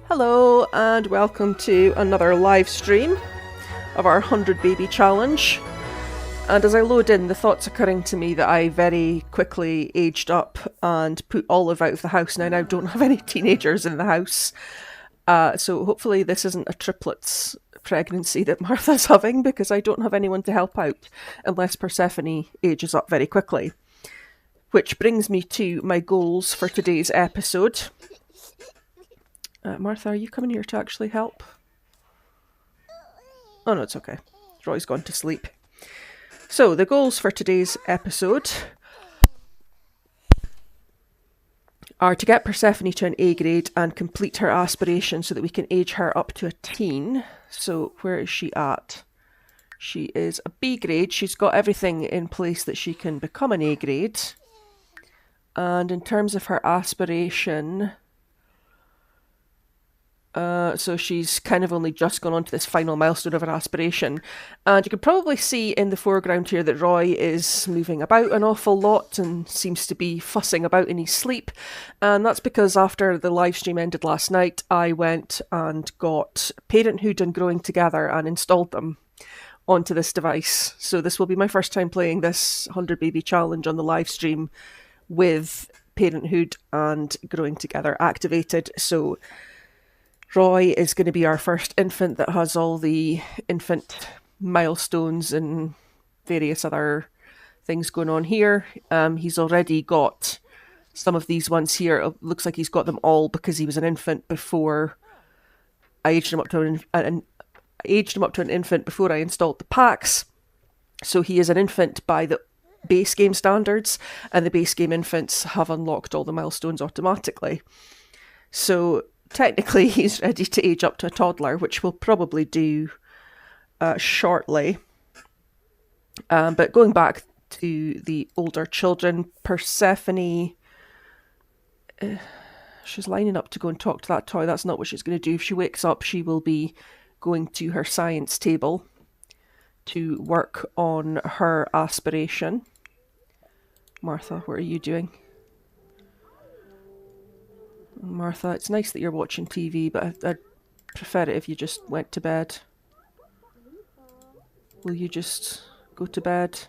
Hello and welcome to another live stream of our 100 Baby Challenge. And as I load in, the thought's occurring to me that I very quickly aged up and put Olive out of the house, and I now don't have any teenagers in the house. So hopefully this isn't a triplets pregnancy that Martha's having, because I don't have anyone to help out unless Persephone ages up very quickly. Which brings me to my goals for today's episode. Martha, are you coming here to actually help? Oh no, it's okay. Roy's gone to sleep. So, the goals for today's episode are to get Persephone to an A grade and complete her aspiration so that we can age her up to a teen. So, where is she at? She is a B grade. She's got everything in place that she can become an A grade. And in terms of her aspiration, so she's kind of only just gone on to this final milestone of her aspiration. And you can probably see in the foreground here that Roy is moving about an awful lot and seems to be fussing about in his sleep. And that's because after the live stream ended last night, I went and got Parenthood and Growing Together and installed them onto this device. So this will be my first time playing this 100 Baby Challenge on the live stream with Parenthood and Growing Together activated. So Roy is going to be our first infant that has all the infant milestones and various other things going on here. He's already got some of these ones here. It looks like he's got them all because he was an infant before I aged him up to an infant before I installed the packs. So he is an infant by the base game standards, and the base game infants have unlocked all the milestones automatically. So technically, he's ready to age up to a toddler, which we'll probably do shortly. But going back to the older children, Persephone, she's lining up to go and talk to that toy. That's not what she's going to do. If she wakes up, she will be going to her science table to work on her aspiration. Martha, what are you doing? Martha, it's nice that you're watching TV, but I'd prefer it if you just went to bed. Will you just go to bed?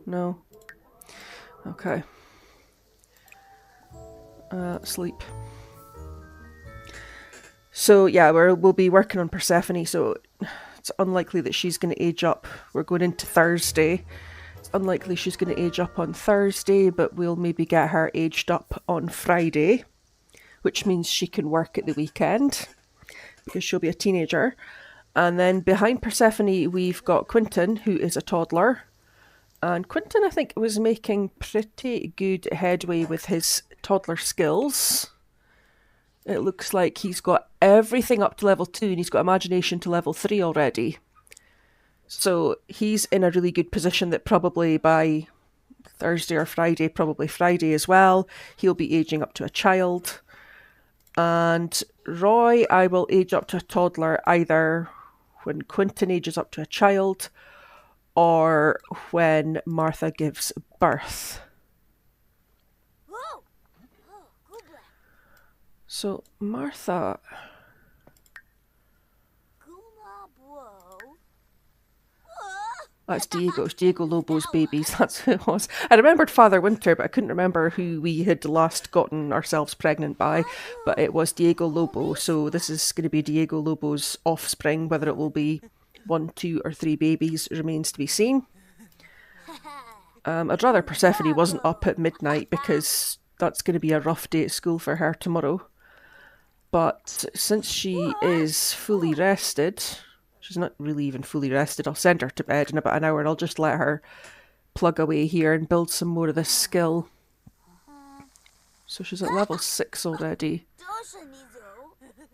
No? Okay. Sleep. So yeah, we'll be working on Persephone, so it's unlikely that she's going to age up. We're going into Thursday. It's unlikely she's going to age up on Thursday, but we'll maybe get her aged up on Friday, which means she can work at the weekend because she'll be a teenager. And then behind Persephone, we've got Quinton, who is a toddler. And Quinton, I think, was making pretty good headway with his toddler skills. It looks like he's got everything up to level 2 and he's got imagination to level 3 already. So he's in a really good position that probably by Thursday or Friday, probably Friday as well, he'll be aging up to a child. And Roy, I will age up to a toddler either when Quinton ages up to a child or when Martha gives birth. So Martha... That's Diego. It's Diego Lobo's babies. That's who it was. I remembered Father Winter, but I couldn't remember who we had last gotten ourselves pregnant by. But it was Diego Lobo. So this is going to be Diego Lobo's offspring. Whether it will be 1, 2, or 3 babies remains to be seen. I'd rather Persephone wasn't up at midnight because that's going to be a rough day at school for her tomorrow. But since she is fully rested... She's not really even fully rested. I'll send her to bed in about an hour and I'll just let her plug away here and build some more of this skill. So she's at level 6 already.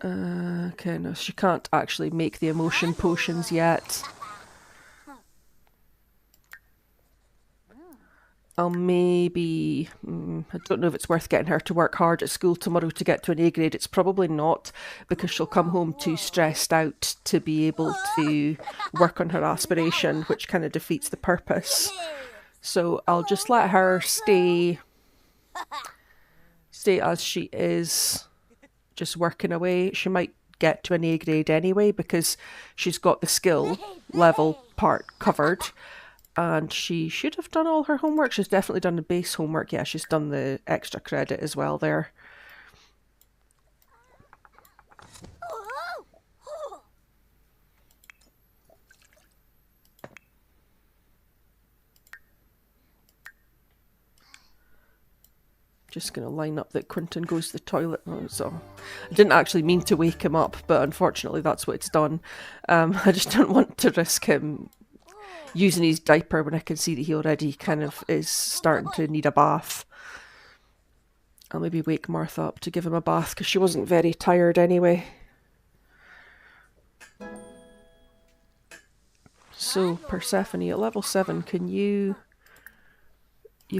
Okay, no, she can't actually make the emotion potions yet. I'll maybe... I don't know if it's worth getting her to work hard at school tomorrow to get to an A grade. It's probably not, because she'll come home too stressed out to be able to work on her aspiration, which kind of defeats the purpose. So I'll just let her stay as she is just working away. She might get to an A grade anyway because she's got the skill level part covered. And she should have done all her homework. She's definitely done the base homework. Yeah, she's done the extra credit as well there. Just going to line up that Quinton goes to the toilet. So I didn't actually mean to wake him up, but unfortunately that's what it's done. I just don't want to risk him using his diaper when I can see that he already kind of is starting to need a bath. I'll maybe wake Martha up to give him a bath because she wasn't very tired anyway. So Persephone at level 7, can you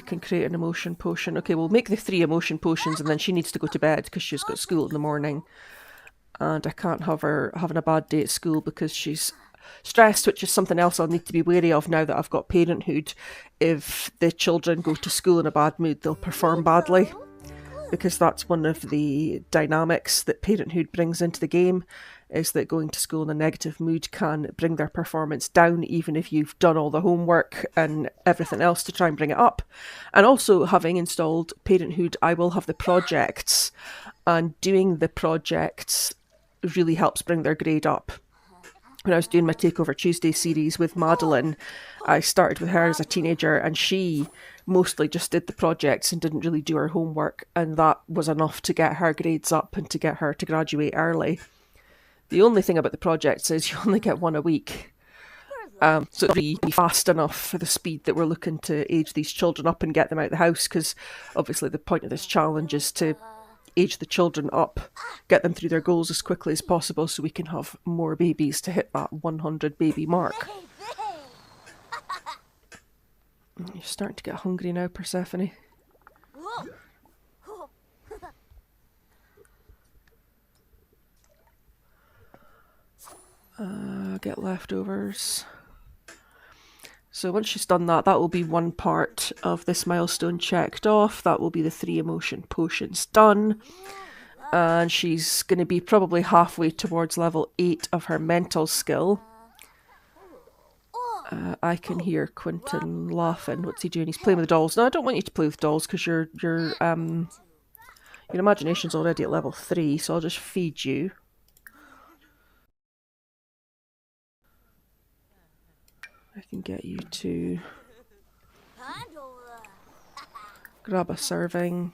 can create an emotion potion. Okay, we'll make the 3 emotion potions and then she needs to go to bed because she's got school in the morning. And I can't have her having a bad day at school because she's stressed, which is something else I'll need to be wary of now that I've got parenthood. If the children go to school in a bad mood, they'll perform badly, because that's one of the dynamics that parenthood brings into the game, is that going to school in a negative mood can bring their performance down, even if you've done all the homework and everything else to try and bring it up. And also, having installed parenthood, I will have the projects, and doing the projects really helps bring their grade up. When I was doing my Takeover Tuesday series with Madeline, I started with her as a teenager and she mostly just did the projects and didn't really do her homework, and that was enough to get her grades up and to get her to graduate early. The only thing about the projects is you only get 1 a week. So it'll be fast enough for the speed that we're looking to age these children up and get them out of the house, because obviously the point of this challenge is to age the children up, get them through their goals as quickly as possible so we can have more babies to hit that 100 baby mark. You're starting to get hungry now, Persephone. Get leftovers. So once she's done that, that will be one part of this milestone checked off. That will be the 3 emotion potions done. And she's going to be probably halfway towards level 8 of her mental skill. I can hear Quinton laughing. What's he doing? He's playing with the dolls. No, I don't want you to play with dolls because your imagination's already at level 3, so I'll just feed you. I can get you to grab a serving.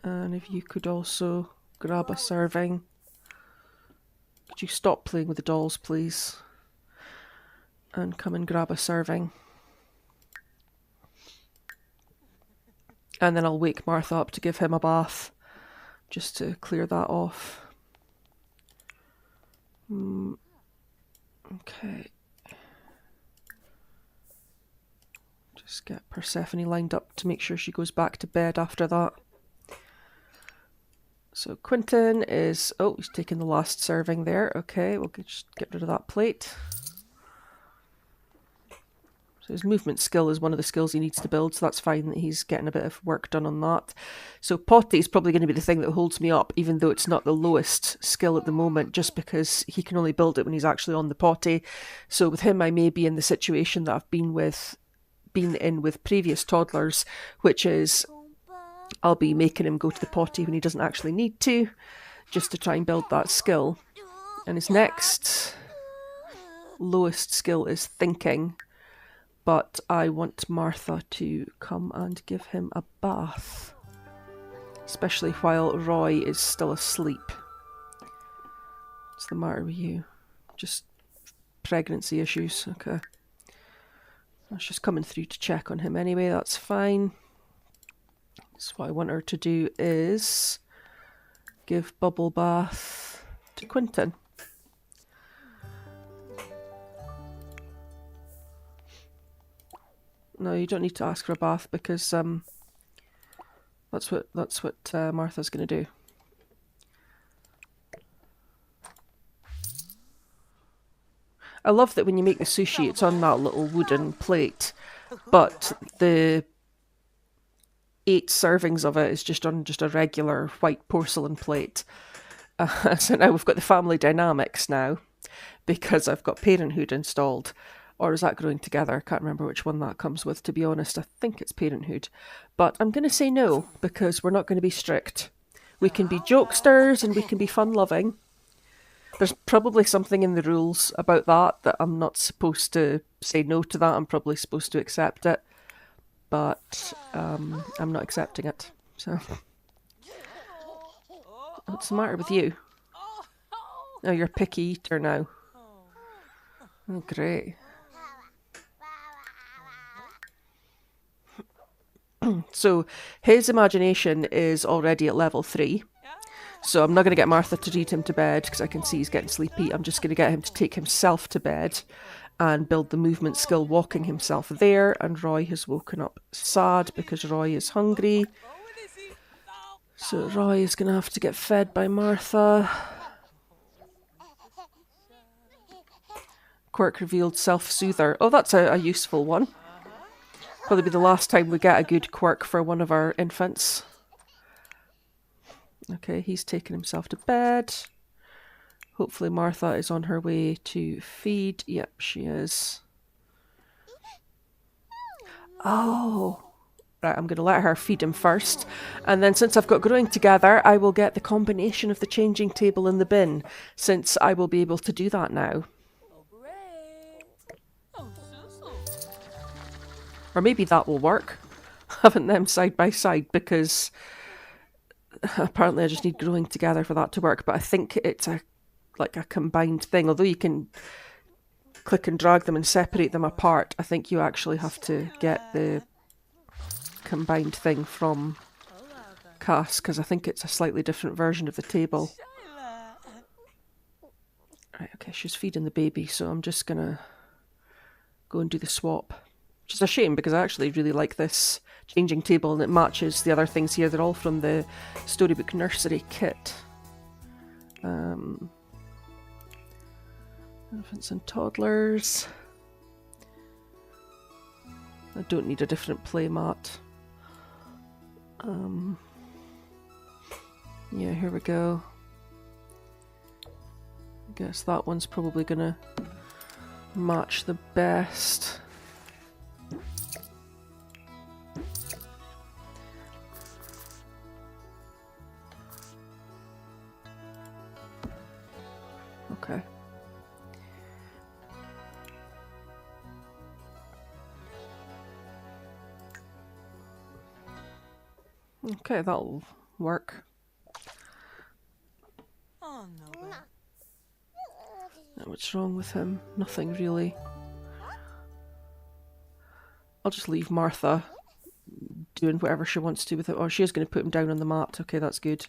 And if you could also grab a serving. Could you stop playing with the dolls, please? And come and grab a serving. And then I'll wake Martha up to give him a bath, just to clear that off. Okay. Just get Persephone lined up to make sure she goes back to bed after that. So Quinton is... Oh, he's taking the last serving there. Okay, we'll just get rid of that plate. So his movement skill is one of the skills he needs to build, so that's fine that he's getting a bit of work done on that. So potty is probably going to be the thing that holds me up, even though it's not the lowest skill at the moment, just because he can only build it when he's actually on the potty. So with him, I may be in the situation that I've been in with previous toddlers, which is I'll be making him go to the potty when he doesn't actually need to, just to try and build that skill. And his next lowest skill is thinking. But I want Martha to come and give him a bath. Especially while Roy is still asleep. What's the matter with you? Just pregnancy issues. Okay. She's coming through to check on him anyway, that's fine. So what I want her to do is give bubble bath to Quinton. No, you don't need to ask for a bath because that's what Martha's going to do. I love that when you make the sushi, it's on that little wooden plate, but the 8 servings of it is just on just a regular white porcelain plate. So now we've got the family dynamics now, because I've got parenthood installed. Or is that growing together? I can't remember which one that comes with, to be honest. I think it's parenthood. But I'm going to say no, because we're not going to be strict. We can be jokesters and we can be fun-loving. There's probably something in the rules about that I'm not supposed to say no to that. I'm probably supposed to accept it. But I'm not accepting it. So, what's the matter with you? Oh, you're a picky eater now. Oh, great. So his imagination is already at level 3. So I'm not going to get Martha to read him to bed because I can see he's getting sleepy. I'm just going to get him to take himself to bed and build the movement skill walking himself there. And Roy has woken up sad because Roy is hungry. So Roy is going to have to get fed by Martha. Quirk revealed self-soother. Oh, that's a useful one. Probably be the last time we get a good quirk for one of our infants. Okay, he's taken himself to bed. Hopefully Martha is on her way to feed. Yep, she is. Oh. Right, I'm going to let her feed him first. And then since I've got growing together, I will get the combination of the changing table in the bin, since I will be able to do that now. Or maybe that will work, having them side by side, because apparently I just need growing together for that to work. But I think it's like a combined thing. Although you can click and drag them and separate them apart, I think you actually have to get the combined thing from Cass, because I think it's a slightly different version of the table. Right, okay, she's feeding the baby, so I'm just gonna go and do the swap. Which is a shame, because I actually really like this changing table and it matches the other things here. They're all from the Storybook Nursery kit. Infants and toddlers. I don't need a different play mat. Yeah, here we go. I guess that one's probably gonna match the best. Okay. Okay, that'll work. Oh no. What's wrong with him? Nothing really. I'll just leave Martha doing whatever she wants to with it. Oh, she is going to put him down on the mat. Okay, that's good.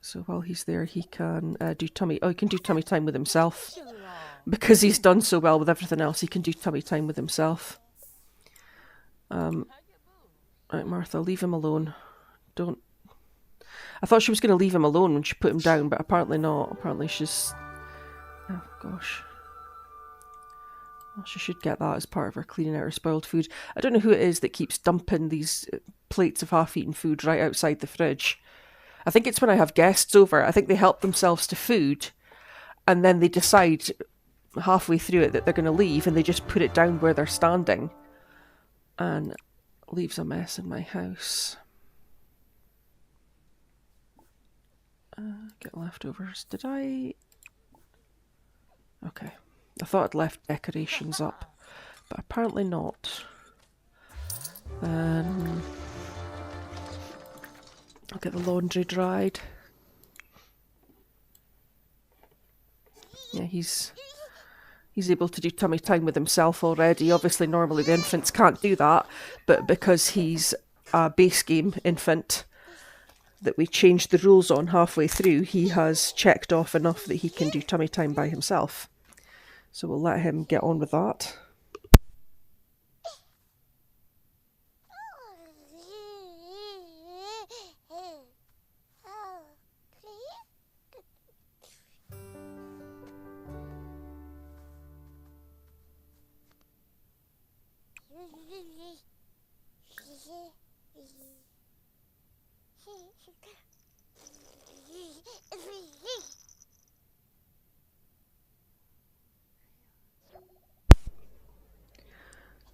So while he's there, he can do tummy... Oh, he can do tummy time with himself. Because he's done so well with everything else, he can do tummy time with himself. Right, Martha, leave him alone. Don't... I thought she was going to leave him alone when she put him down, but apparently not. Apparently she's... Oh, gosh. Well, she should get that as part of her cleaning out her spoiled food. I don't know who it is that keeps dumping these plates of half-eaten food right outside the fridge. I think it's when I have guests over. I think they help themselves to food, and then they decide halfway through it that they're going to leave, and they just put it down where they're standing. And leaves a mess in my house. Get leftovers. Did I? Okay. I thought I'd left decorations up, but apparently not. I'll get the laundry dried. Yeah, he's able to do tummy time with himself already. Obviously, normally the infants can't do that, but because he's a base game infant that we changed the rules on halfway through, he has checked off enough that he can do tummy time by himself. So we'll let him get on with that.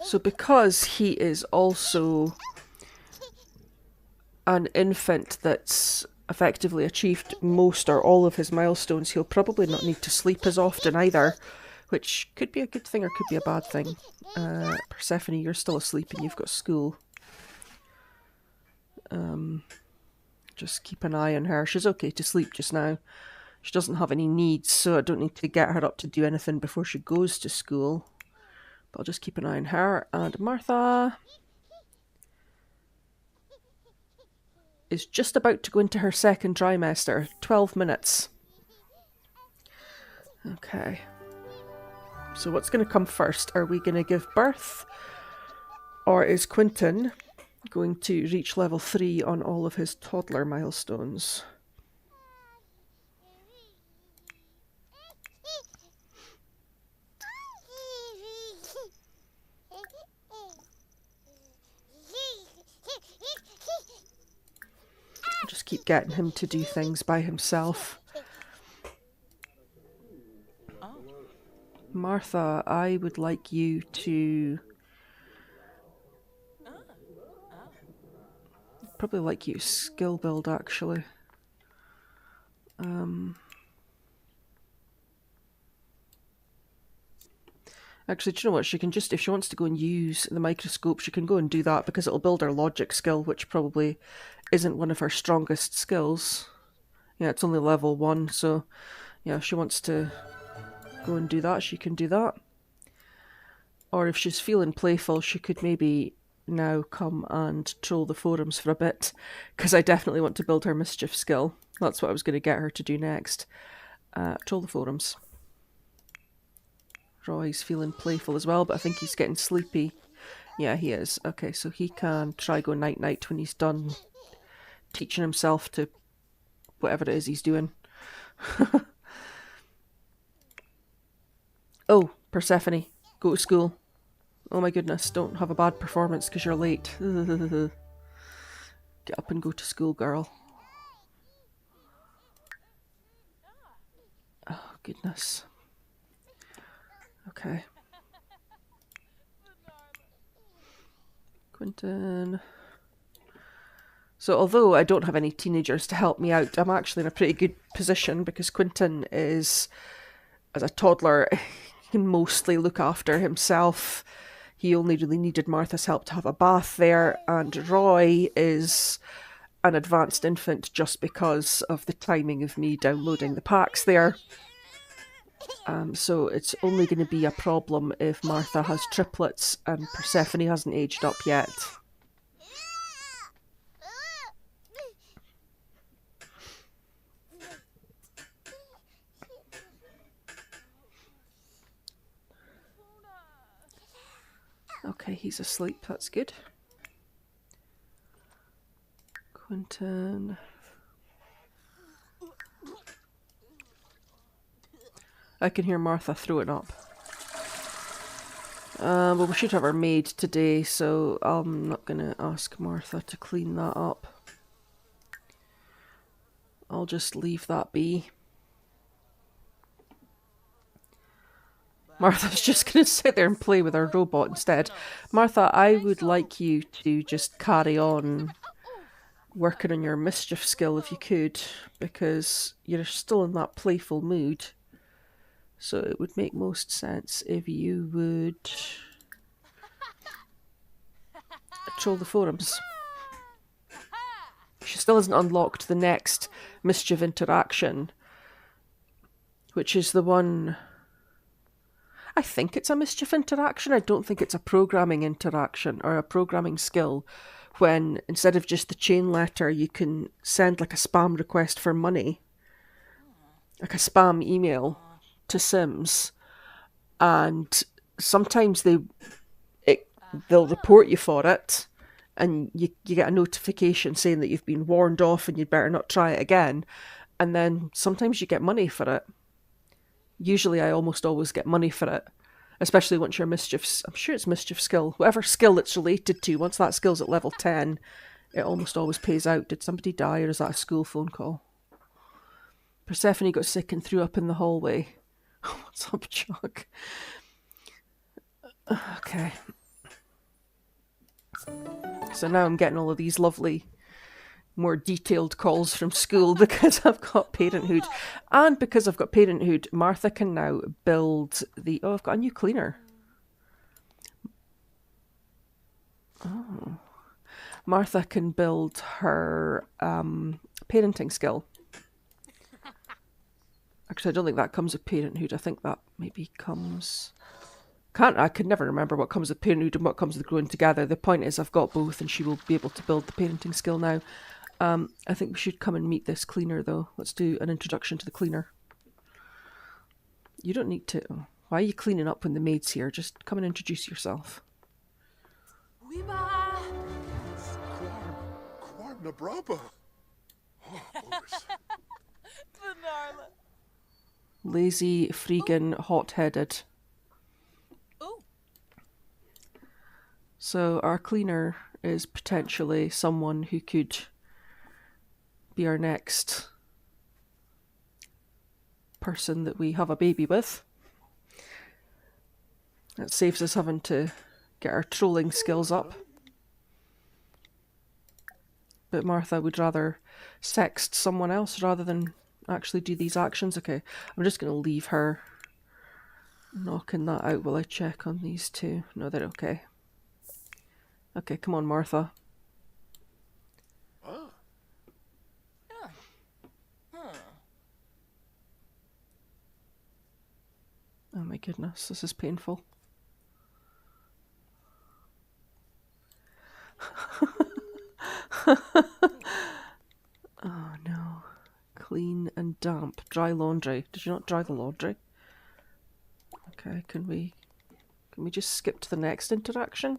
So because he is also an infant that's effectively achieved most or all of his milestones, he'll probably not need to sleep as often either, which could be a good thing or could be a bad thing. Persephone, you're still asleep and you've got school. Just keep an eye on her. She's okay to sleep just now. She doesn't have any needs, so I don't need to get her up to do anything before she goes to school. But I'll just keep an eye on her. And Martha is just about to go into her second trimester. 12 minutes. Okay. So what's going to come first? Are we going to give birth? Or is Quinton going to reach level 3 on all of his toddler milestones? I'll just keep getting him to do things by himself. Martha, I would like you to... probably like you skill build, actually. Actually, do you know what? She can just, if she wants to go and use the microscope, she can go and do that because it'll build her logic skill, which probably isn't one of her strongest skills. Yeah, it's only level 1, so yeah, if she wants to go and do that, she can do that. Or if she's feeling playful, she could maybe now come and troll the forums for a bit, because I definitely want to build her mischief skill. That's what I was going to get her to do next. Troll the forums. Roy's feeling playful as well, but I think he's getting sleepy. Yeah, he is. Okay, so he can try go night-night when he's done teaching himself to whatever it is he's doing. Oh, Persephone, go to school. Oh my goodness, don't have a bad performance because you're late. Get up and go to school, girl. Oh, goodness. Okay. Quinton. So although I don't have any teenagers to help me out, I'm actually in a pretty good position because Quinton is, as a toddler, he can mostly look after himself. He only really needed Martha's help to have a bath there, and Roy is an advanced infant just because of the timing of me downloading the packs there. So it's only going to be a problem if Martha has triplets and Persephone hasn't aged up yet. Okay, he's asleep, that's good. Quinton. I can hear Martha throwing up. Well, we should have our maid today, so I'm not going to ask Martha to clean that up. I'll just leave that be. Martha's just going to sit there and play with her robot instead. Martha, I would like you to just carry on working on your mischief skill if you could, because you're still in that playful mood. So it would make most sense if you would troll the forums. She still hasn't unlocked the next mischief interaction, which is the one... I think it's a mischief interaction. I don't think it's a programming interaction or a programming skill, when instead of just the chain letter, you can send like a spam request for money, like a spam email to Sims, and sometimes they'll report you for it, and you get a notification saying that you've been warned off and you'd better not try it again, and then sometimes you get money for it. Usually I almost always get money for it, Especially once your mischief, I'm sure it's mischief skill, whatever skill it's related to, once that skill's at level 10, it almost always pays out. Did somebody die, or is that a school phone call? Persephone got sick and threw up in the hallway. What's up, Chuck? Okay. So now I'm getting all of these lovely, more detailed calls from school because I've got parenthood. And because I've got parenthood, Martha can now build the... Oh, I've got a new cleaner. Oh. Martha can build her parenting skill. Actually, I don't think that comes with parenthood. I think that maybe comes... I could never remember what comes with parenthood and what comes with growing together. The point is I've got both and she will be able to build the parenting skill now. I think we should come and meet this cleaner, though. Let's do an introduction to the cleaner. You don't need to... Why are you cleaning up when the maid's here? Just come and introduce yourself. Lazy, freegan, hot-headed. So our cleaner is potentially someone who could be our next person that we have a baby with. That saves us having to get our trolling skills up. But Martha would rather sext someone else rather than actually do these actions. Okay, I'm just going to leave her knocking that out while I check on these two. No, they're okay. Okay, come on, Martha. Oh my goodness, this is painful. Oh no. Clean and damp. Dry laundry. Did you not dry the laundry? Okay, can we just skip to the next interaction?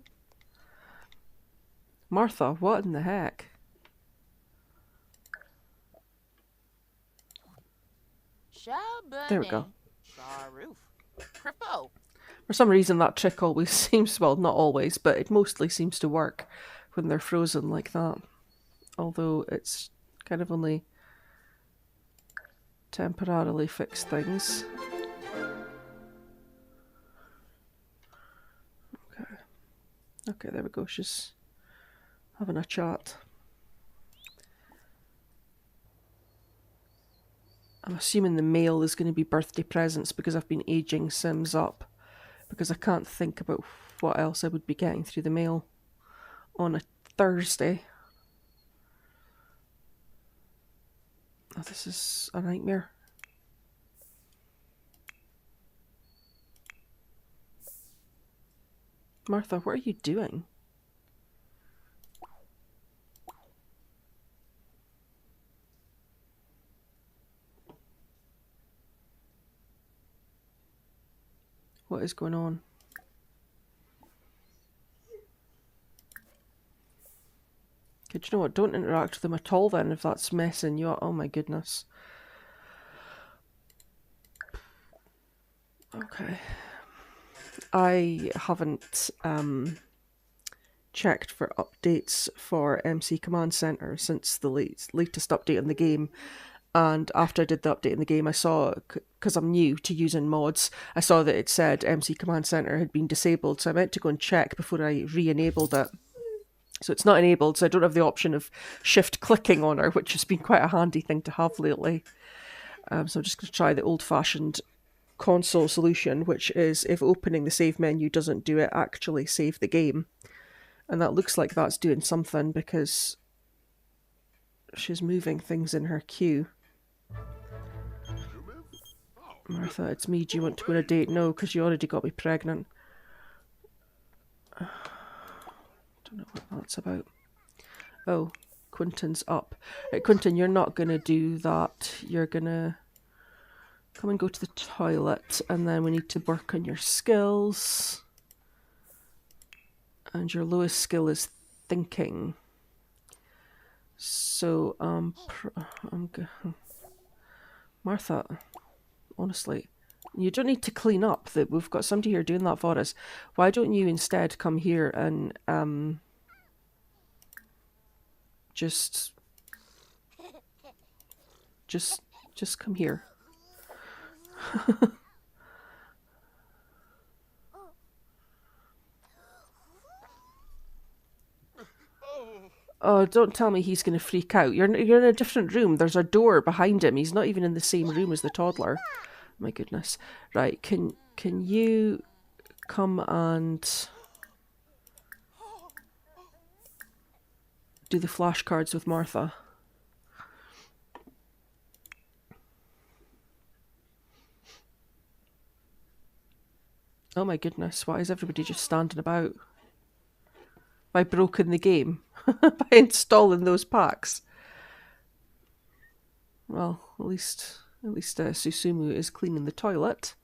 Martha, what in the heck? There we go. For some reason that trick always seems, well, not always, but it mostly seems to work when they're frozen like that. Although it's kind of only temporarily fix things. Okay, there we go. She's having a chat. I'm assuming the mail is going to be birthday presents because I've been aging Sims up. Because I can't think about what else I would be getting through the mail on a Thursday. Oh, this is a nightmare. Martha, what are you doing? What is going on? Okay, do you know what? Don't interact with them at all then if that's messing you up. Oh my goodness. Okay. I haven't checked for updates for MC Command Center since the latest update in the game. And after I did the update in the game, I saw, because I'm new to using mods, I saw that it said MC Command Center had been disabled. So I meant to go and check before I re-enabled it. So it's not enabled, so I don't have the option of shift-clicking on her, which has been quite a handy thing to have lately. So I'm just going to try the old-fashioned console solution, which is if opening the save menu doesn't do it, actually save the game. And that looks like that's doing something because she's moving things in her queue. Martha, it's me. Do you want to go on a date? No, because you already got me pregnant. Don't know what that's about. Oh, Quinton's up. Right, Quinton, you're not going to do that. You're going to come and go to the toilet, and then we need to work on your skills. And your lowest skill is thinking. So, Martha, honestly, You don't need to clean up. That we've got somebody here doing that for us. Why don't you instead come here and just come here. Oh, don't tell me he's going to freak out. You're in a different room. There's a door behind him. He's not even in the same room as the toddler. My goodness. Right, can you come and do the flashcards with Martha? Oh my goodness, why is everybody just standing about? By broken the game? By installing those packs? Well, at least Susumu is cleaning the toilet.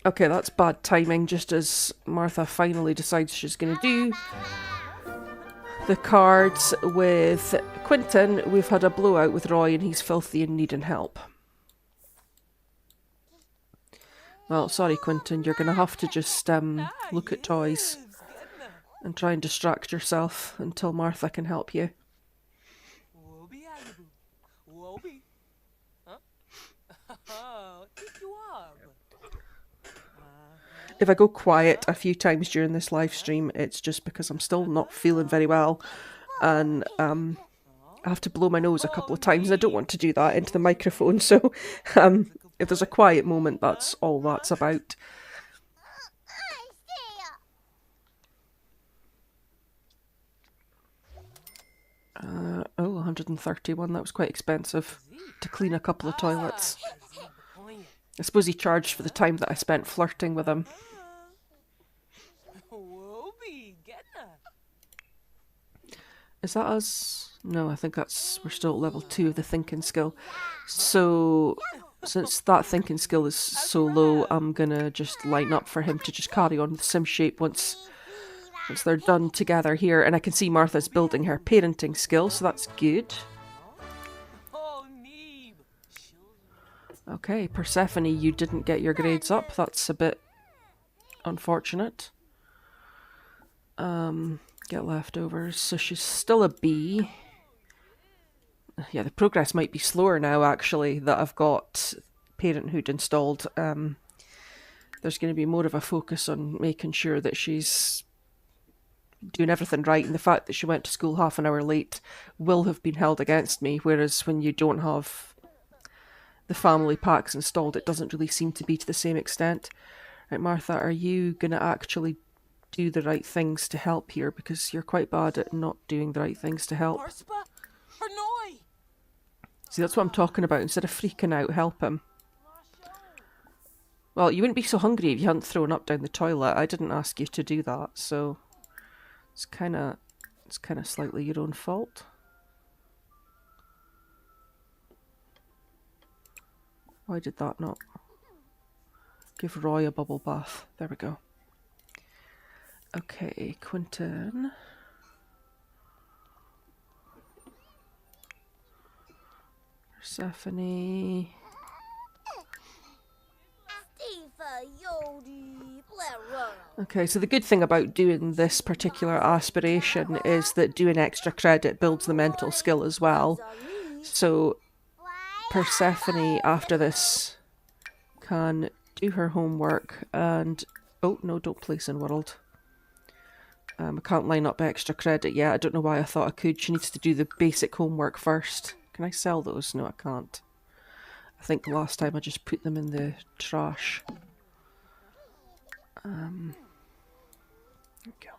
Okay, that's bad timing, just as Martha finally decides she's going to do the cards with Quinton. We've had a blowout with Roy and he's filthy and needing help. Well, sorry Quinton, you're going to have to just look at toys and try and distract yourself until Martha can help you. If I go quiet a few times during this live stream, it's just because I'm still not feeling very well, and I have to blow my nose a couple of times. I don't want to do that into the microphone, so if there's a quiet moment, that's all that's about. Oh, 131, that was quite expensive to clean a couple of toilets. I suppose he charged for the time that I spent flirting with him. Is that us? No, I think we're still at level 2 of the thinking skill. So, since that thinking skill is so low, I'm gonna just line up for him to just carry on with sim shape once they're done together here. And I can see Martha's building her parenting skill, so that's good. Okay, Persephone, you didn't get your grades up. That's a bit unfortunate. Get leftovers. So she's still a B. Yeah, the progress might be slower now, actually, that I've got Parenthood installed. There's going to be more of a focus on making sure that she's doing everything right, and the fact that she went to school half an hour late will have been held against me, whereas when you don't have the family packs installed, it doesn't really seem to be to the same extent. Right, Martha, are you going to actually do the right things to help here? Because you're quite bad at not doing the right things to help. See, that's what I'm talking about. Instead of freaking out, help him. Well, you wouldn't be so hungry if you hadn't thrown up down the toilet. I didn't ask you to do that, so it's kind of slightly your own fault. Why did that not give Roy a bubble bath? There we go. Okay, Quinton. Persephone. Okay, so the good thing about doing this particular aspiration is that doing extra credit builds the mental skill as well. So Persephone, after this, can do her homework, and... Oh, no, don't place in world. I can't line up extra credit yet. I don't know why I thought I could. She needs to do the basic homework first. Can I sell those? No, I can't. I think last time I just put them in the trash. There we go.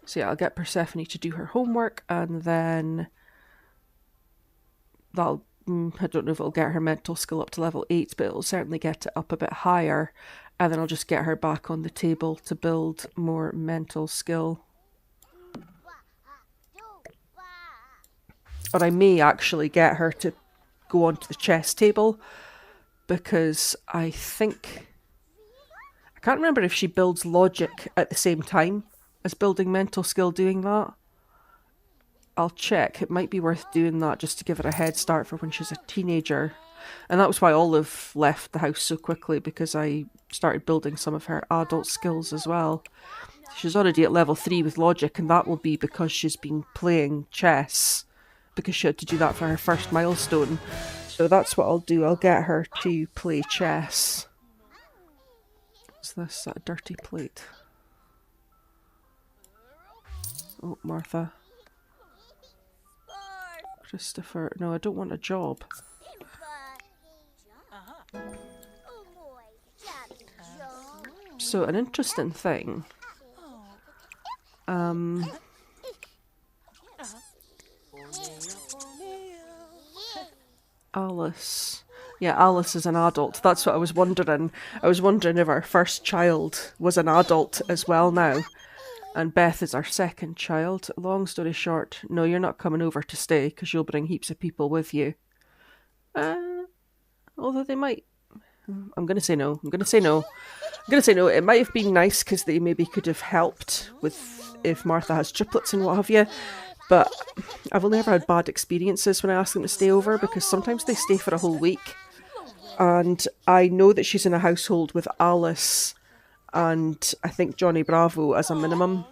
So yeah, I'll get Persephone to do her homework, and then that'll... I don't know if it'll get her mental skill up to level 8, but it'll certainly get it up a bit higher. And then I'll just get her back on the table to build more mental skill. Or I may actually get her to go onto the chess table, because I think... I can't remember if she builds logic at the same time as building mental skill doing that. I'll check. It might be worth doing that just to give her a head start for when she's a teenager. And that was why Olive left the house so quickly, because I started building some of her adult skills as well. She's already at level 3 with logic, and that will be because she's been playing chess, because she had to do that for her first milestone. So that's what I'll do. I'll get her to play chess. What's this? That a dirty plate? Oh, Martha. Christopher. No, I don't want a job. So, an interesting thing. Alice. Yeah, Alice is an adult. That's what I was wondering. I was wondering if our first child was an adult as well now. And Beth is our second child. Long story short, no, you're not coming over to stay, because you'll bring heaps of people with you. Although they might... I'm going to say no. I'm going to say no. It might have been nice, because they maybe could have helped with if Martha has triplets and what have you. But I've only ever had bad experiences when I ask them to stay over, because sometimes they stay for a whole week. And I know that she's in a household with Alice and I think Johnny Bravo as a minimum.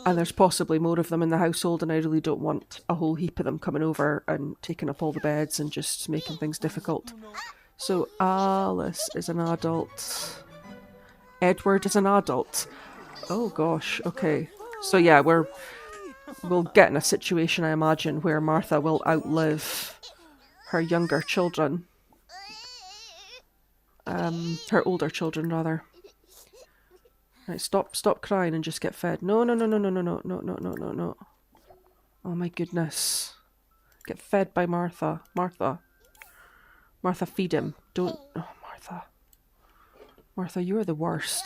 And there's possibly more of them in the household, and I really don't want a whole heap of them coming over and taking up all the beds and just making things difficult. So Alice is an adult. Edward is an adult. Oh gosh, okay. So yeah, we'll get in a situation, I imagine, where Martha will outlive her younger children. Her older children, rather. Right, stop crying and just get fed. No. Oh my goodness. Get fed by Martha. Martha, feed him. Don't... Oh, Martha. Martha, you are the worst.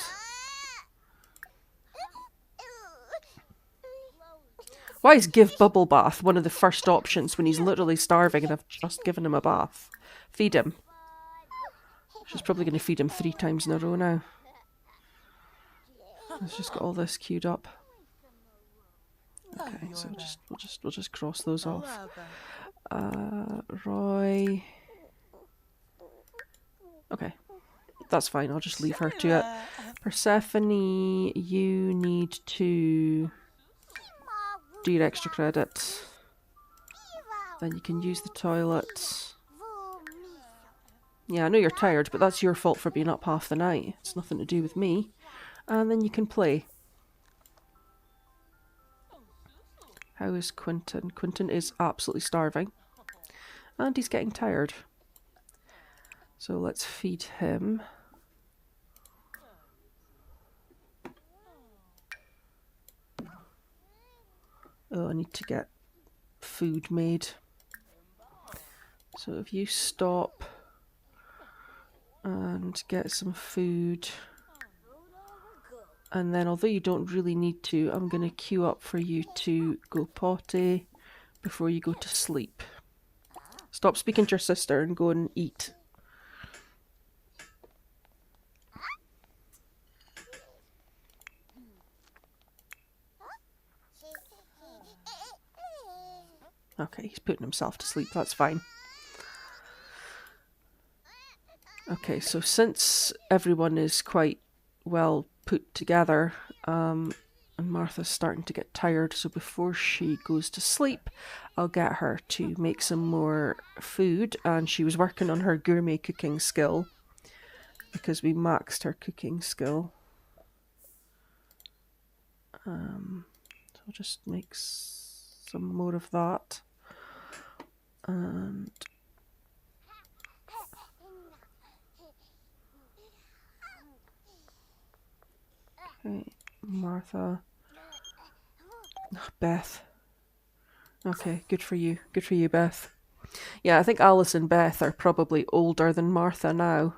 Why is give bubble bath one of the first options when he's literally starving and I've just given him a bath? Feed him. She's probably going to feed him 3 times in a row now. Let's just got all this queued up. Okay, so we'll just cross those off. Roy. Okay, that's fine. I'll just leave her to it. Persephone, you need to do your extra credit. Then you can use the toilet. Yeah, I know you're tired, but that's your fault for being up half the night. It's nothing to do with me. And then you can play. How is Quinton? Quinton is absolutely starving. And he's getting tired. So let's feed him. Oh, I need to get food made. So if you stop and get some food. And then, although you don't really need to, I'm going to queue up for you to go potty before you go to sleep. Stop speaking to your sister and go and eat. Okay, he's putting himself to sleep, that's fine. Okay, so since everyone is quite well put together, And Martha's starting to get tired, so before she goes to sleep, I'll get her to make some more food. And she was working on her gourmet cooking skill, because we maxed her cooking skill. So I'll just make some more of that. And okay, Martha. Beth. Okay, good for you. Good for you, Beth. Yeah, I think Alice and Beth are probably older than Martha now.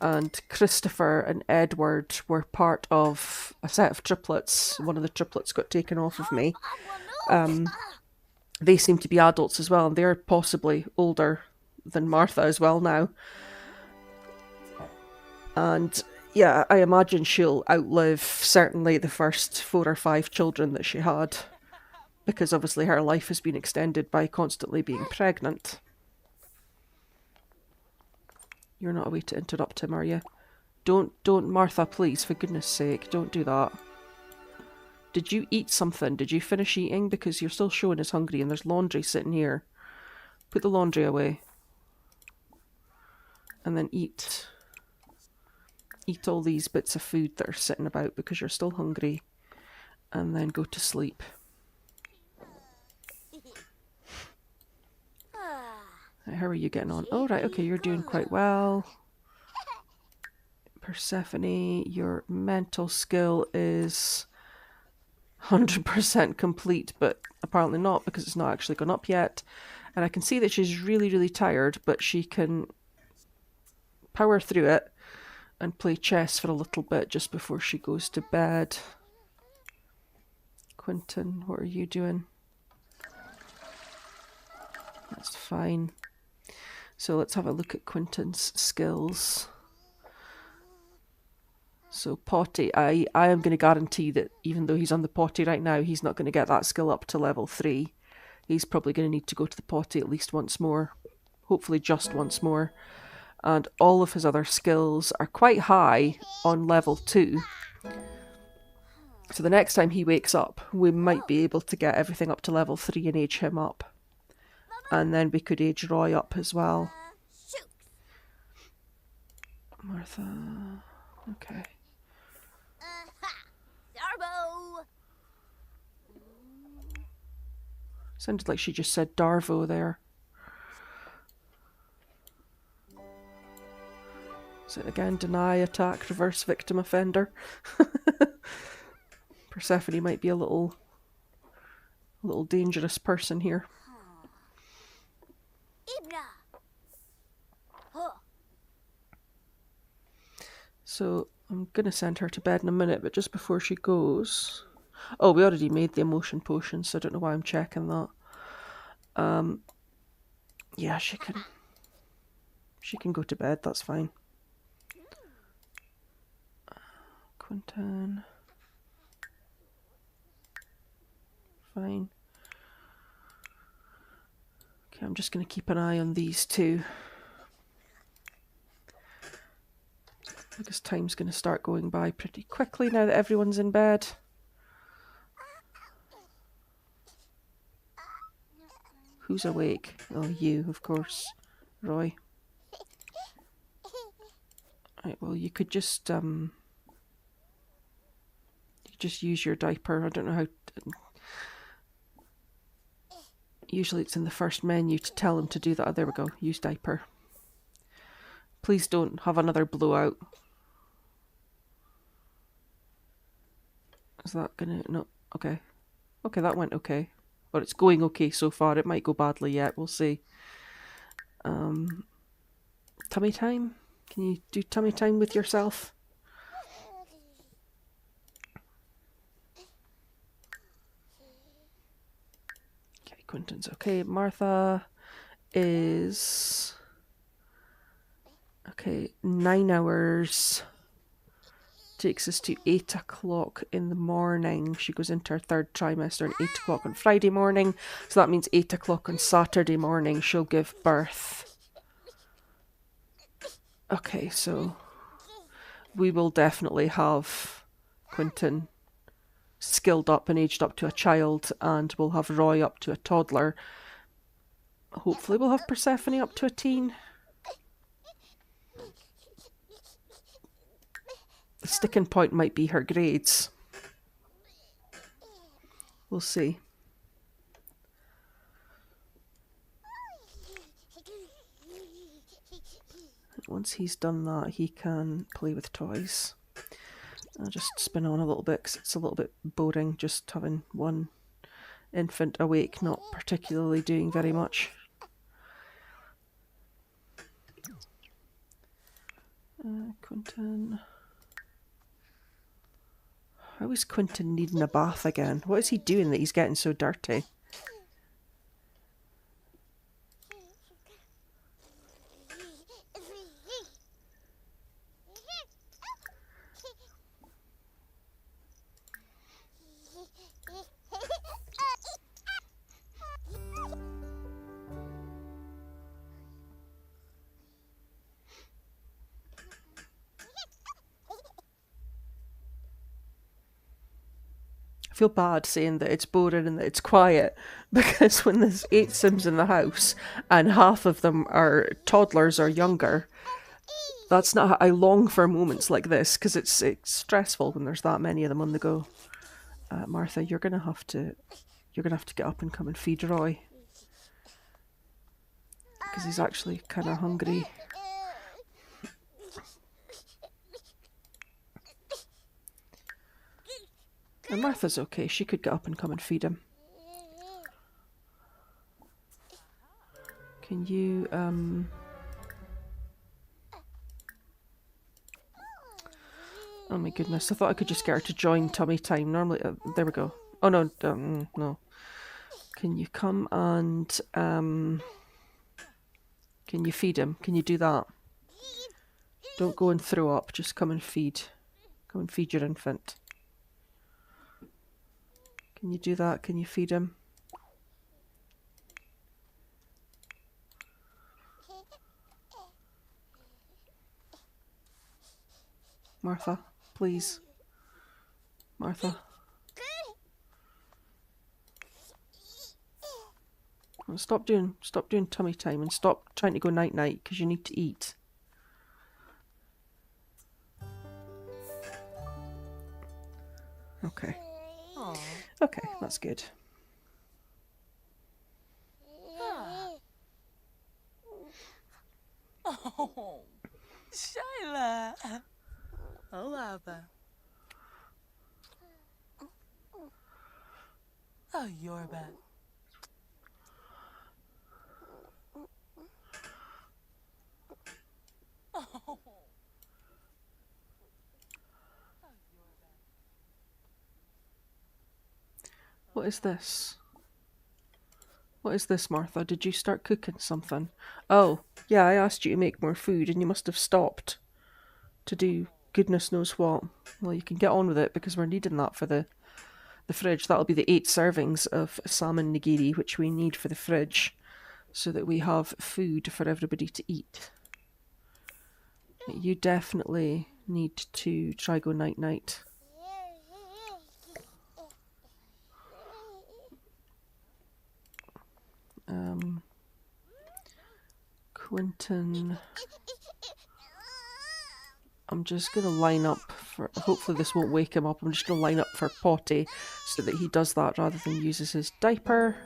And Christopher and Edward were part of a set of triplets. One of the triplets got taken off of me. They seem to be adults as well, and they're possibly older than Martha as well now. And yeah, I imagine she'll outlive certainly the first 4 or 5 children that she had, because obviously her life has been extended by constantly being pregnant. You're not away to interrupt him, are you? Don't, Martha, please, for goodness sake, don't do that. Did you eat something? Did you finish eating? Because you're still showing us hungry and there's laundry sitting here. Put the laundry away. And then eat. Eat all these bits of food that are sitting about because you're still hungry. And then go to sleep. How are you getting on? Oh, right, okay, you're doing quite well. Persephone, your mental skill is 100% complete, but apparently not, because it's not actually gone up yet. And I can see that she's really, really tired, but she can power through it and play chess for a little bit just before she goes to bed. Quinton, what are you doing? That's fine. So let's have a look at Quinton's skills. So potty, I am going to guarantee that even though he's on the potty right now, he's not going to get that skill up to level 3. He's probably going to need to go to the potty at least once more. Hopefully just once more. And all of his other skills are quite high on level 2. So the next time he wakes up, we might be able to get everything up to level 3 and age him up. And then we could age Roy up as well. Martha. Okay. Sounded like she just said Darvo there. Is it again? Deny, attack, reverse victim offender. Persephone might be a little dangerous person here. So I'm going to send her to bed in a minute, but just before she goes... Oh, we already made the emotion potion, so I don't know why I'm checking that. Yeah, she can go to bed, that's fine. Quinton. Fine. Okay, I'm just going to keep an eye on these two. Because time's going to start going by pretty quickly now that everyone's in bed. Who's awake? Oh, you, of course. Roy. Right, well, you could just use your diaper. I don't know how... Usually it's in the first menu to tell him to do that. Oh, there we go. Use diaper. Please don't have another blowout. Is that gonna... No. Okay. Okay, that went okay. Or it's going okay so far. It might go badly yet. We'll see. Tummy time? Can you do tummy time with yourself? Okay, Quinton's okay. Martha is... Okay, 9 hours. Takes us to 8 o'clock in the morning. She goes into her 3rd trimester at 8 o'clock on Friday morning. So that means 8 o'clock on Saturday morning she'll give birth. Okay, so we will definitely have Quinton skilled up and aged up to a child, and we'll have Roy up to a toddler. Hopefully we'll have Persephone up to a teen. The sticking point might be her grades. We'll see. Once he's done that, he can play with toys. I'll just spin on a little bit because it's a little bit boring just having one infant awake, not particularly doing very much. Quinton. How is Quinton needing a bath again? What is he doing that he's getting so dirty? I feel bad saying that it's boring and that it's quiet, because when there's 8 Sims in the house and half of them are toddlers or younger, that's not how I long for moments like this, because it's stressful when there's that many of them on the go. Martha, you're gonna have to get up and come and feed Roy, because he's actually kind of hungry. And Martha's okay, she could get up and come and feed him. Can you, oh my goodness, I thought I could just get her to join tummy time. Normally, there we go. Oh no, no. Can you come and, can you feed him? Can you do that? Don't go and throw up, just come and feed. Come and feed your infant. Can you do that? Can you feed him? Martha, please. Martha. Well, stop doing tummy time and stop trying to go night night, because you need to eat. Okay. Aww. Okay, that's good. Oh, Shyla. Oh, Abba. Oh, you're back. Oh. What is this? What is this, Martha? Did you start cooking something? Oh, yeah, I asked you to make more food and you must have stopped to do goodness knows what. Well, you can get on with it because we're needing that for the fridge. That'll be the 8 servings of salmon nigiri, which we need for the fridge, so that we have food for everybody to eat. You definitely need to try go night night. Quinton, I'm just going to line up for, hopefully this won't wake him up, I'm just going to line up for potty so that he does that rather than uses his diaper.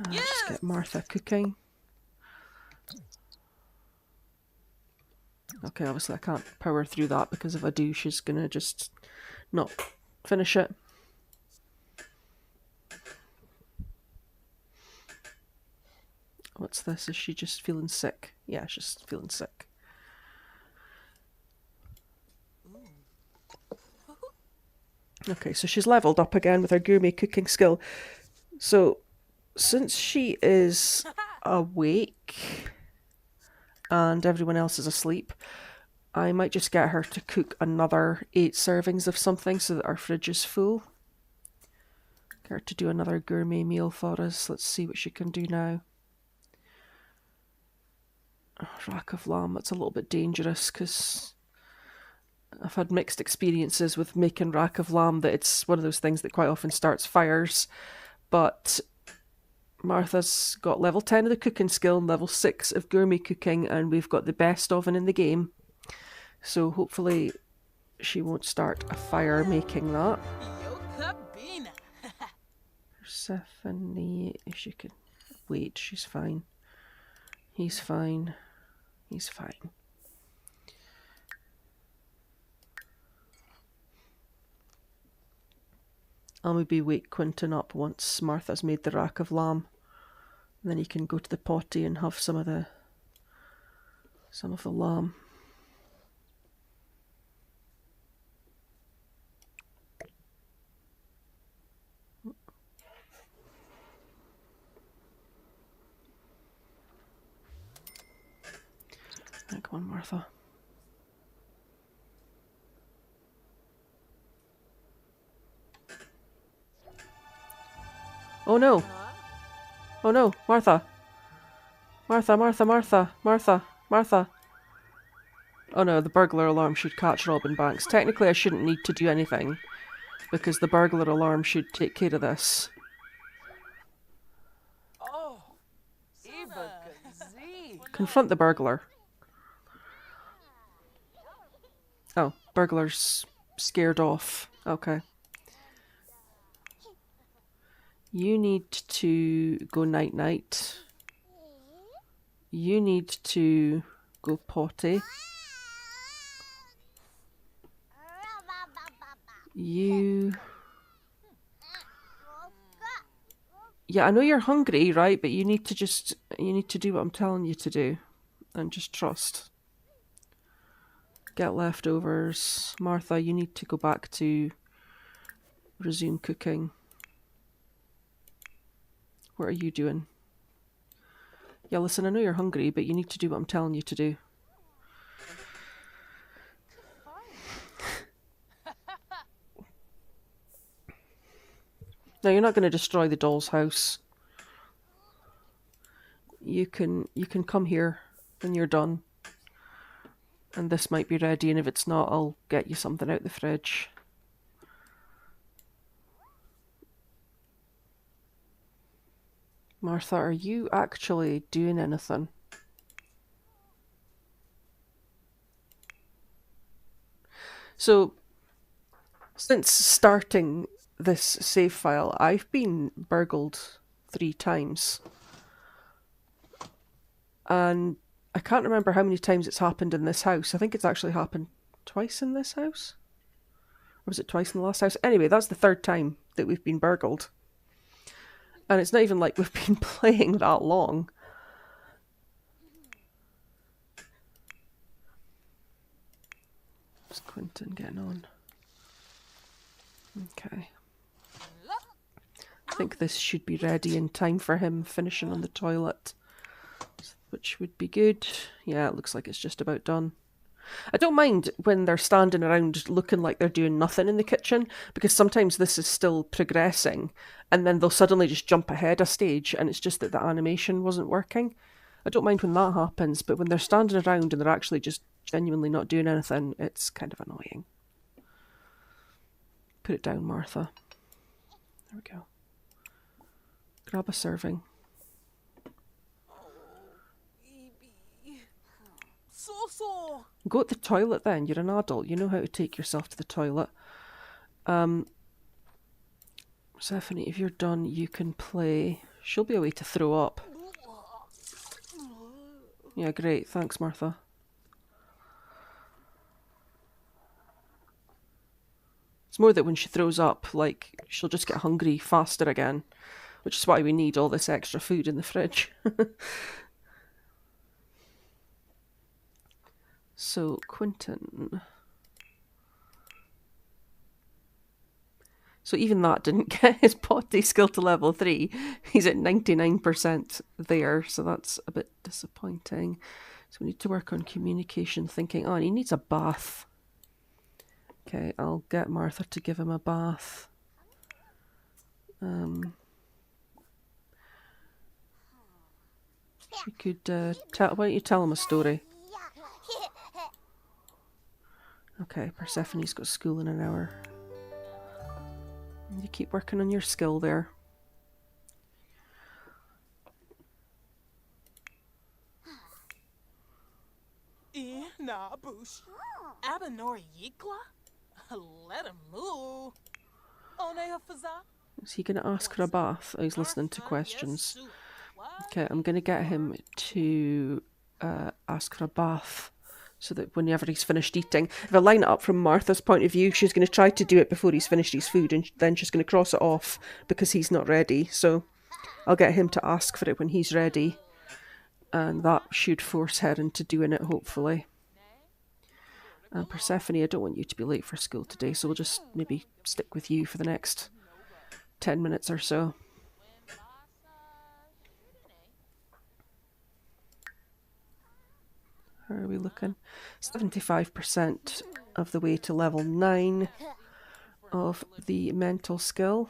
Just get Martha cooking. Okay, obviously I can't power through that, because if I do, she's going to just not finish it. What's this? Is she just feeling sick? Yeah, she's feeling sick. Okay, so she's leveled up again with her gourmet cooking skill. So, since she is awake and everyone else is asleep, I might just get her to cook another 8 servings of something so that our fridge is full. Get her to do another gourmet meal for us. Let's see what she can do now. Rack of lamb, that's a little bit dangerous because I've had mixed experiences with making rack of lamb, that it's one of those things that quite often starts fires. But Martha's got level 10 of the cooking skill and level 6 of gourmet cooking, and we've got the best oven in the game. So hopefully she won't start a fire making that. Persephone, if she could wait, she's fine. He's fine. He's fine. I'll maybe wake Quinton up once Martha's made the rack of lamb. And then he can go to the potty and have some of the lamb. Come on, Martha. Oh no! Oh no, Martha! Martha, Martha, Martha, Martha, Martha. Oh no, the burglar alarm should catch Robin Banks. Technically I shouldn't need to do anything, because the burglar alarm should take care of this. Confront the burglar. Oh, burglar's scared off. Okay. You need to go night-night. You need to go potty. You... Yeah, I know you're hungry, right? But you need to do what I'm telling you to do. And just trust. Get leftovers. Martha, you need to go back to resume cooking. What are you doing? Yeah, listen, I know you're hungry, but you need to do what I'm telling you to do. No, you're not going to destroy the doll's house. You can come here when you're done. And this might be ready, and if it's not, I'll get you something out the fridge. Martha, are you actually doing anything? So, since starting this save file, I've been burgled 3 times. And I can't remember how many times it's happened in this house. I think it's actually happened twice in this house. Or was it twice in the last house? Anyway, that's the 3rd time that we've been burgled. And it's not even like we've been playing that long. How's Quinton getting on? Okay. I think this should be ready in time for him finishing on the toilet, which would be good. Yeah, it looks like it's just about done. I don't mind when they're standing around looking like they're doing nothing in the kitchen, because sometimes this is still progressing and then they'll suddenly just jump ahead a stage and it's just that the animation wasn't working. I don't mind when that happens, but when they're standing around and they're actually just genuinely not doing anything, it's kind of annoying. Put it down, Martha. There we go. Grab a serving. Go to the toilet then. You're an adult. You know how to take yourself to the toilet. Persephone, if you're done, you can play. She'll be a way to throw up. Yeah, great. Thanks, Martha. It's more that when she throws up, like, she'll just get hungry faster again, which is why we need all this extra food in the fridge. So, Quinton. So even that didn't get his potty skill to level 3. He's at 99% there, so that's a bit disappointing. So we need to work on communication thinking. Oh, and he needs a bath. Okay, I'll get Martha to give him a bath. You could why don't you tell him a story? Okay, Persephone's got school in an hour. You keep working on your skill there. Nah, boosh. Abanor Yikla? Let him move. Onea Faza? Is he going to ask for a bath? Oh, he's listening to questions. Okay, I'm going to get him to ask for a bath so that whenever he's finished eating, if I line it up from Martha's point of view, she's going to try to do it before he's finished his food, and then she's going to cross it off because he's not ready. So I'll get him to ask for it when he's ready, and that should force her into doing it, hopefully. And Persephone, I don't want you to be late for school today, so we'll just maybe stick with you for the next 10 minutes or so. How are we looking? 75% of the way to level 9 of the mental skill.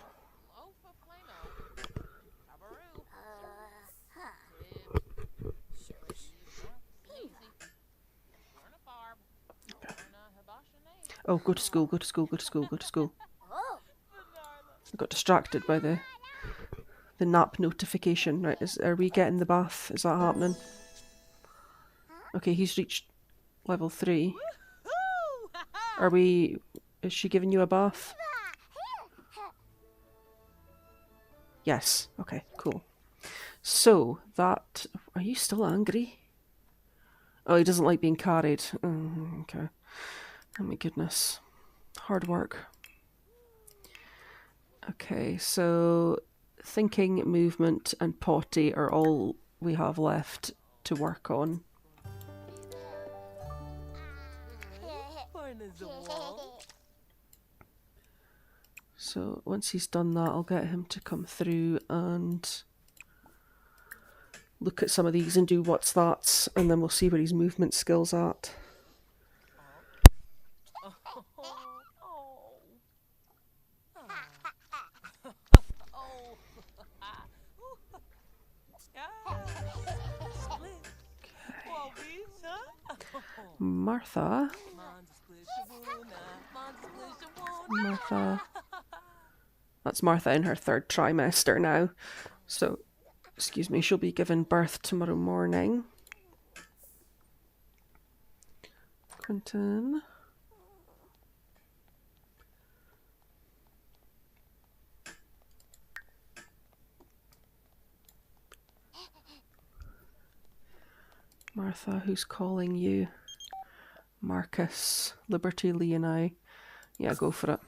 Oh, go to school, go to school, go to school, go to school. I got distracted by the nap notification. Right, are we getting the bath? Is that happening? Okay, he's reached level 3. Is she giving you a bath? Yes. Okay, cool. So, are you still angry? Oh, he doesn't like being carried. Okay. Oh my goodness. Hard work. Okay, so thinking, movement, and potty are all we have left to work on. So once he's done that, I'll get him to come through and look at some of these and do what's that, and then we'll see where his movement skill's at. Martha. That's Martha in her 3rd trimester now. So, excuse me, she'll be given birth tomorrow morning. Quinton. Martha, who's calling you? Marcus, Liberty, Leoni. Yeah, go for it.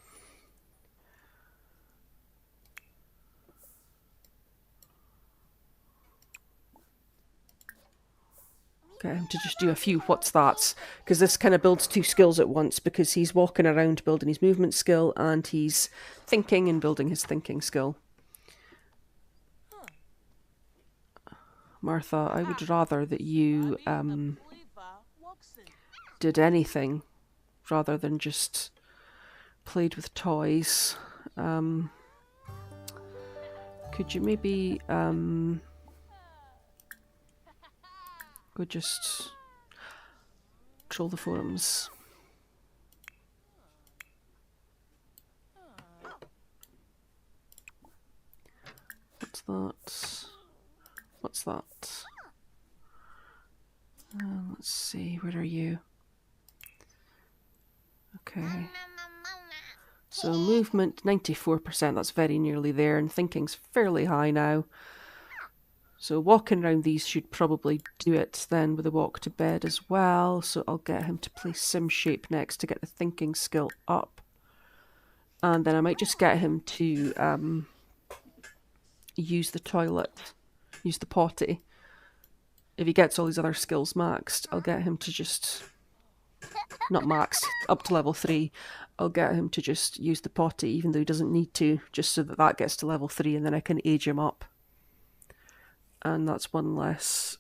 Get him to just do a few what's that's, because this kind of builds 2 skills at once, because he's walking around building his movement skill and he's thinking and building his thinking skill. Martha, I would rather that you did anything rather than just played with toys. Could you maybe go just troll the forums? What's that? What's that? Let's see, where are you? Okay. So movement, 94%, that's very nearly there, and thinking's fairly high now. So walking around these should probably do it then with a walk to bed as well. So I'll get him to play Sim Shape next to get the thinking skill up. And then I might just get him to use the toilet, use the potty. If he gets all these other skills maxed, I'll get him to just... Not maxed, up to level 3. I'll get him to just use the potty, even though he doesn't need to, just so that that gets to level 3, and then I can age him up. And that's one less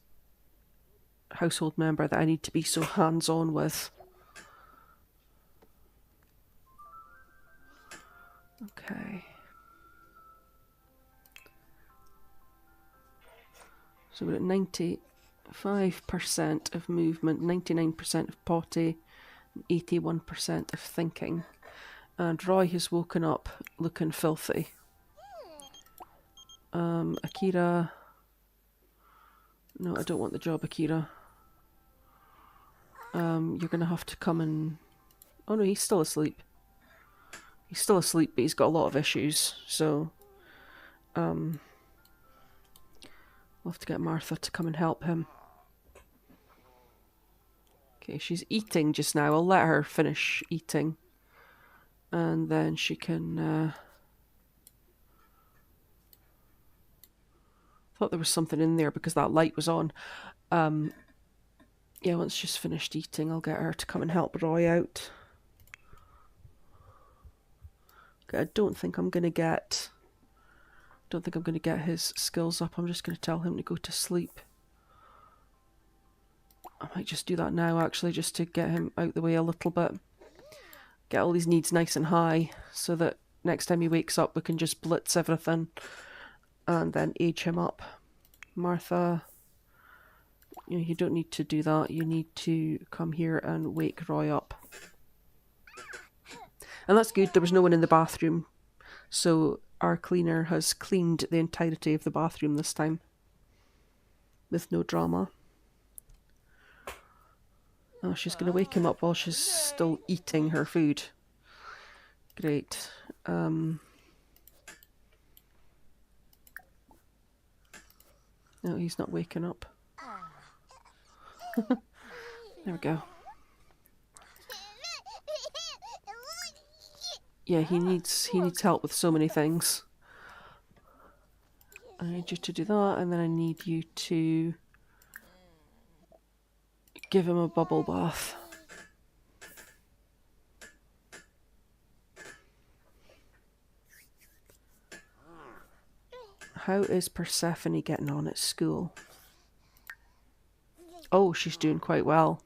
household member that I need to be so hands-on with. Okay. So we're at 95% of movement, 99% of potty, 81% of thinking. And Roy has woken up looking filthy. Akira. No, I don't want the job, Akira. You're gonna have to come and... Oh no, he's still asleep. He's still asleep, but he's got a lot of issues, so... we'll have to get Martha to come and help him. Okay, she's eating just now. I'll let her finish eating. And then she can... thought there was something in there because that light was on. Yeah, once she's finished eating, I'll get her to come and help Roy out. Okay, I don't think I'm gonna get his skills up. I'm just gonna tell him to go to sleep. I might just do that now, actually, just to get him out the way a little bit. Get all these needs nice and high, so that next time he wakes up we can just blitz everything and then age him up. Martha, you don't need to do that. You need to come here and wake Roy up. And that's good, there was no one in the bathroom, so our cleaner has cleaned the entirety of the bathroom this time, with no drama. Oh, she's going to wake him up while she's still eating her food. Great. No, he's not waking up. There we go. Yeah, he needs help with so many things. I need you to do that, and then I need you to give him a bubble bath. How is Persephone getting on at school? Oh, she's doing quite well.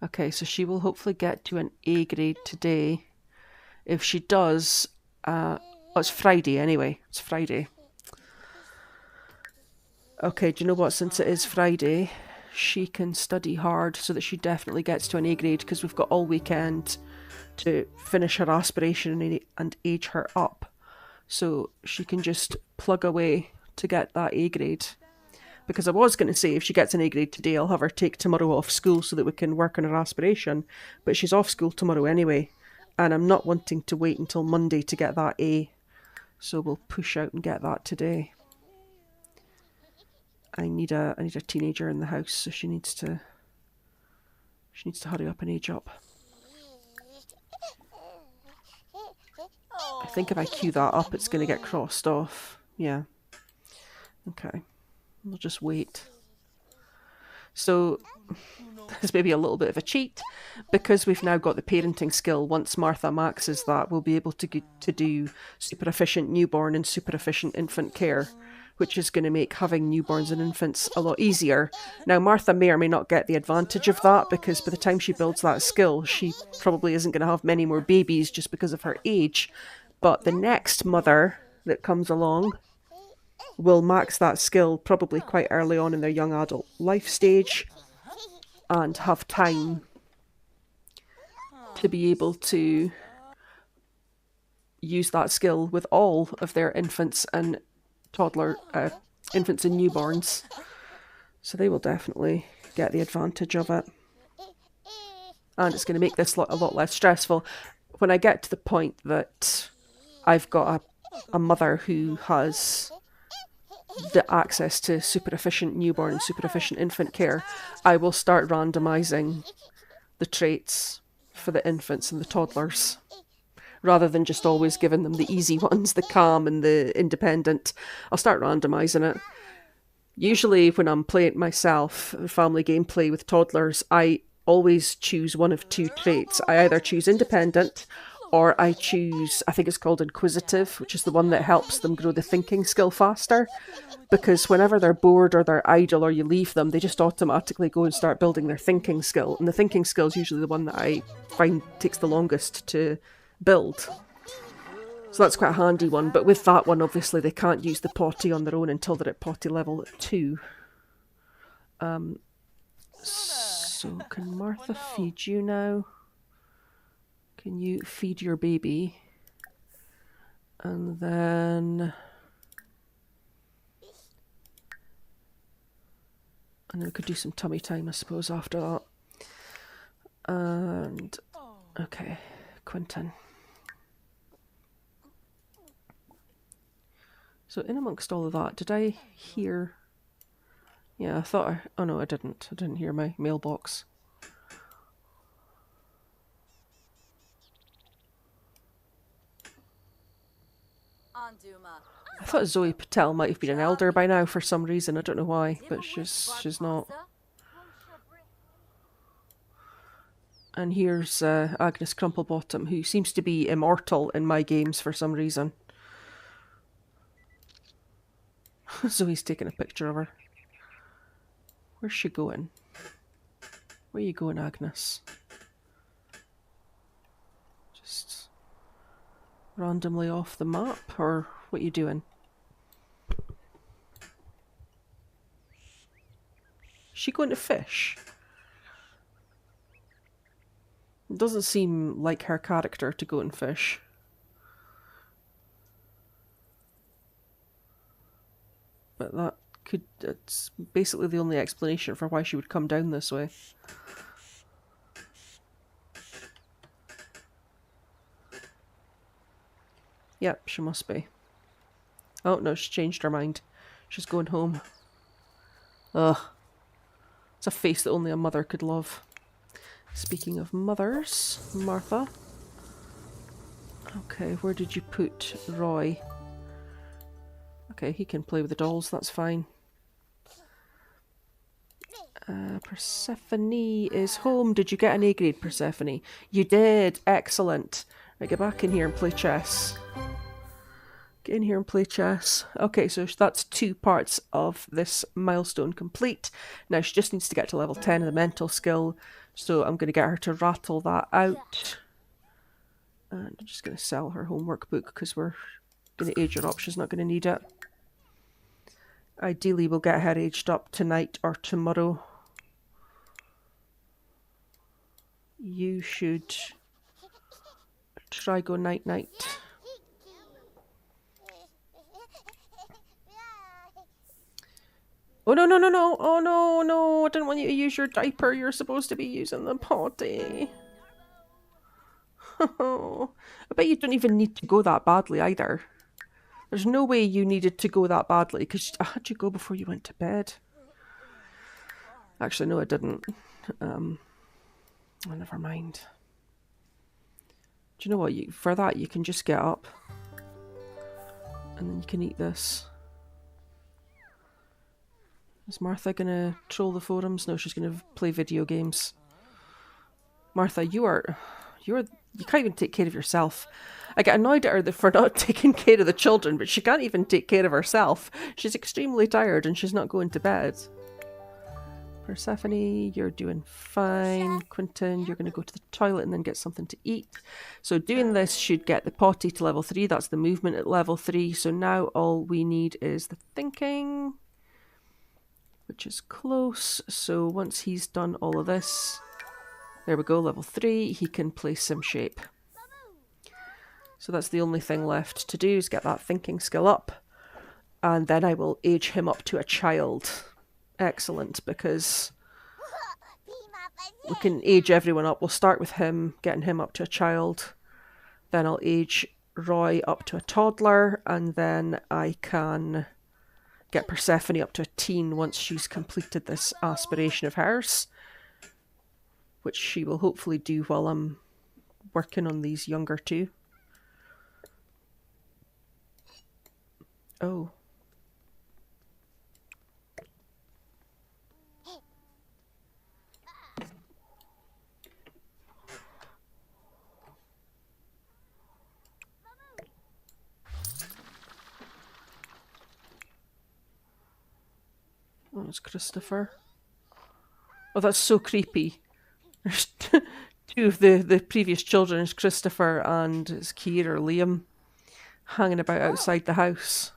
Okay, so she will hopefully get to an A grade today. If she does, it's Friday anyway. It's Friday. Okay, do you know what? Since it is Friday, she can study hard so that she definitely gets to an A grade, because we've got all weekend to finish her aspiration and age her up. So she can just plug away to get that A grade. Because I was going to say, if she gets an A grade today, I'll have her take tomorrow off school so that we can work on her aspiration. But she's off school tomorrow anyway. And I'm not wanting to wait until Monday to get that A. So we'll push out and get that today. I need a teenager in the house, so she needs to hurry up and age up. I think if I queue that up, it's going to get crossed off. Yeah. Okay. We'll just wait. So, there's maybe a little bit of a cheat. Because we've now got the parenting skill, once Martha maxes that, we'll be able to do super efficient newborn and super efficient infant care, which is going to make having newborns and infants a lot easier. Now, Martha may or may not get the advantage of that, because by the time she builds that skill, she probably isn't going to have many more babies just because of her age. But the next mother that comes along will max that skill probably quite early on in their young adult life stage and have time to be able to use that skill with all of their infants and infants and newborns. So they will definitely get the advantage of it. And it's going to make this a lot less stressful. When I get to the point that I've got a mother who has the access to super efficient newborn and super efficient infant care, I will start randomizing the traits for the infants and the toddlers, rather than just always giving them the easy ones, the calm and the independent. I'll start randomizing it. Usually when I'm playing myself, family gameplay with toddlers, I always choose one of two traits. I either choose independent, or I choose, I think it's called inquisitive, which is the one that helps them grow the thinking skill faster. Because whenever they're bored or they're idle or you leave them, they just automatically go and start building their thinking skill. And the thinking skill is usually the one that I find takes the longest to build. So that's quite a handy one. But with that one, obviously, they can't use the potty on their own until they're at potty level 2. So can Martha feed you now? Can you feed your baby? And then we could do some tummy time, I suppose, after that. And okay, Quinton. So in amongst all of that, did I hear? Yeah, I thought oh no, I didn't. I didn't hear my mailbox. I thought Zoe Patel might have been an elder by now for some reason. I don't know why, but she's not. And here's Agnes Crumplebottom, who seems to be immortal in my games for some reason. Zoe's taking a picture of her. Where's she going? Where are you going, Agnes? Just randomly off the map, or what are you doing? Is she going to fish? It doesn't seem like her character to go and fish. But it's basically the only explanation for why she would come down this way. Yep, she must be. Oh no, she changed her mind. She's going home. Ugh. It's a face that only a mother could love. Speaking of mothers, Martha. Okay, where did you put Roy? Okay, he can play with the dolls, that's fine. Persephone is home. Did you get an A grade, Persephone? You did! Excellent. Right, get back in here and play chess. Get in here and play chess. Okay, so that's 2 parts of this milestone complete. Now she just needs to get to level 10 of the mental skill. So I'm going to get her to rattle that out. And I'm just going to sell her homework book because we're going to age her up. She's not going to need it. Ideally, we'll get her aged up tonight or tomorrow. You should try go night-night. Oh, no, no, no, no. Oh, no, no. I didn't want you to use your diaper. You're supposed to be using the potty. Oh, I bet you don't even need to go that badly either. There's no way you needed to go that badly, because I had you go before you went to bed. Actually, no, I didn't. Oh, never mind. Do you know what? For that, you can just get up. And then you can eat this. Is Martha going to troll the forums? No, she's going to play video games. Martha, you can't even take care of yourself. I get annoyed at her for not taking care of the children, but she can't even take care of herself. She's extremely tired and she's not going to bed. Persephone, you're doing fine. Quinton, you're going to go to the toilet and then get something to eat. So doing this should get the potty to level 3. That's the movement at level 3. So now all we need is the thinking, which is close. So once he's done all of this, there we go, level 3, he can play sim shape. So that's the only thing left to do, is get that thinking skill up. And then I will age him up to a child. Excellent, because we can age everyone up. We'll start with him, getting him up to a child. Then I'll age Roy up to a toddler, and then I can get Persephone up to a teen once she's completed this aspiration of hers, which she will hopefully do while I'm working on these younger two. Oh. Oh, it's Christopher. Oh, that's so creepy. There's two of the previous children, is Christopher and it's Keir or Liam, hanging about outside the house.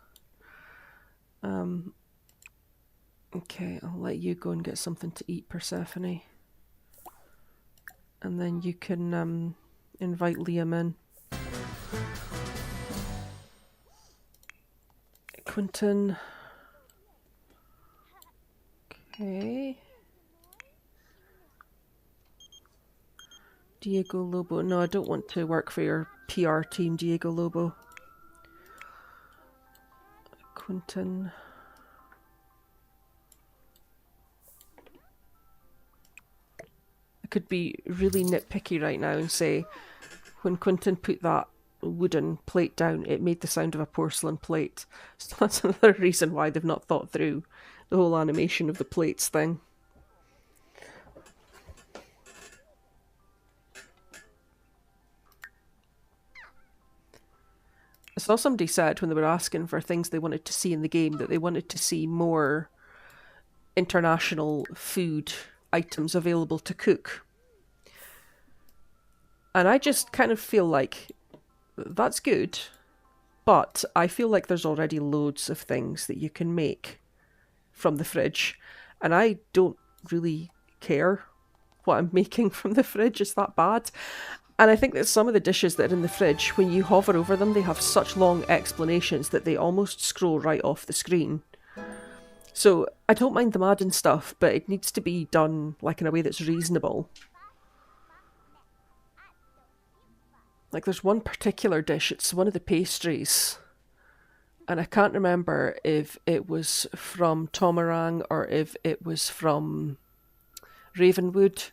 Okay, I'll let you go and get something to eat, Persephone. And then you can invite Liam in. Quinton. Okay. Diego Lobo. No, I don't want to work for your PR team, Diego Lobo. Quinton. I could be really nitpicky right now and say, when Quinton put that wooden plate down, it made the sound of a porcelain plate. So that's another reason why they've not thought through the whole animation of the plates thing. I saw somebody said when they were asking for things they wanted to see in the game that they wanted to see more international food items available to cook. And I just kind of feel like that's good, but I feel like there's already loads of things that you can make from the fridge, and I don't really care what I'm making from the fridge. Is that bad? And I think that some of the dishes that are in the fridge, when you hover over them, they have such long explanations that they almost scroll right off the screen. So I don't mind them adding stuff, but it needs to be done like in a way that's reasonable. Like there's one particular dish, it's one of the pastries, and I can't remember if it was from Tomarang or if it was from Ravenwood.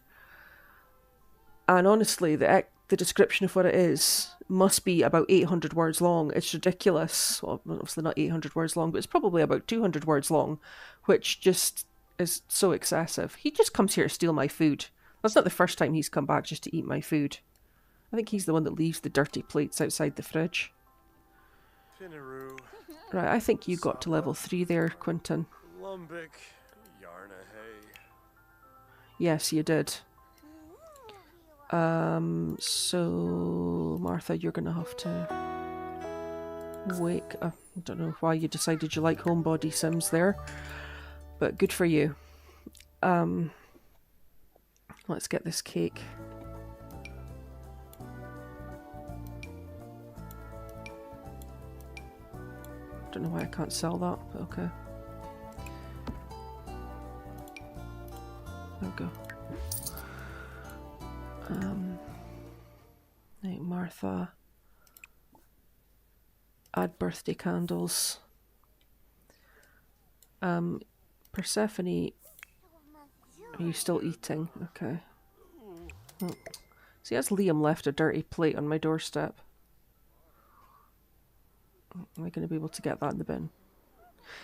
And honestly, the description of what it is must be about 800 words long. It's ridiculous. Well, obviously not 800 words long, but it's probably about 200 words long, which just is so excessive. He just comes here to steal my food. That's not the first time he's come back just to eat my food. I think he's the one that leaves the dirty plates outside the fridge. Finaroo. Right, I think you got to level 3 there, Quinton. Lumbic. Yarnahay. Yes, you did. So Martha, you're gonna have to wake up. I don't know why you decided you like homebody sims there, but good for you. Let's get this cake. Don't know why I can't sell that, but okay. There we go. Right, Martha. Add birthday candles. Persephone, are you still eating? Okay. Oh. See, as Liam left a dirty plate on my doorstep. Am I going to be able to get that in the bin?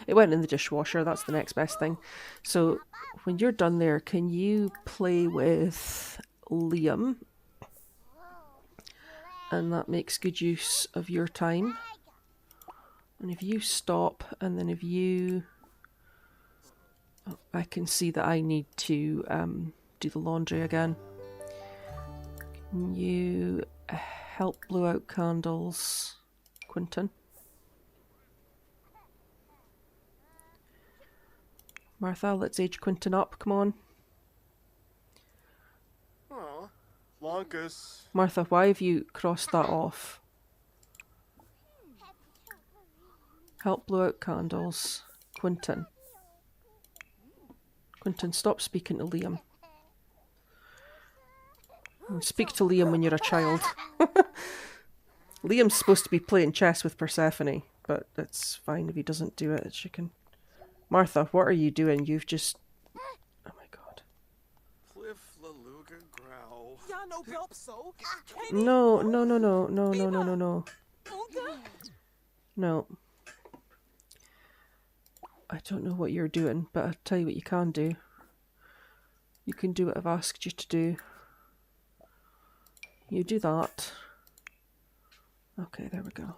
It went in the dishwasher, that's the next best thing. So, when you're done there, can you play with Liam? And that makes good use of your time. And if you stop, and then if you... Oh, I can see that I need to do the laundry again. Can you help blow out candles, Quinton? Martha, let's age Quinton up, come on. Aw. Lonkus. Martha, why have you crossed that off? Help blow out candles. Quinton. Quinton, stop speaking to Liam. Speak to Liam when you're a child. Liam's supposed to be playing chess with Persephone, but it's fine if he doesn't do it. She can... Martha, what are you doing? You've just... Oh my god. Cliff Laluga Growl. Y'all know Belp so. No. No. I don't know what you're doing, but I'll tell you what you can do. You can do what I've asked you to do. You do that. Okay, there we go.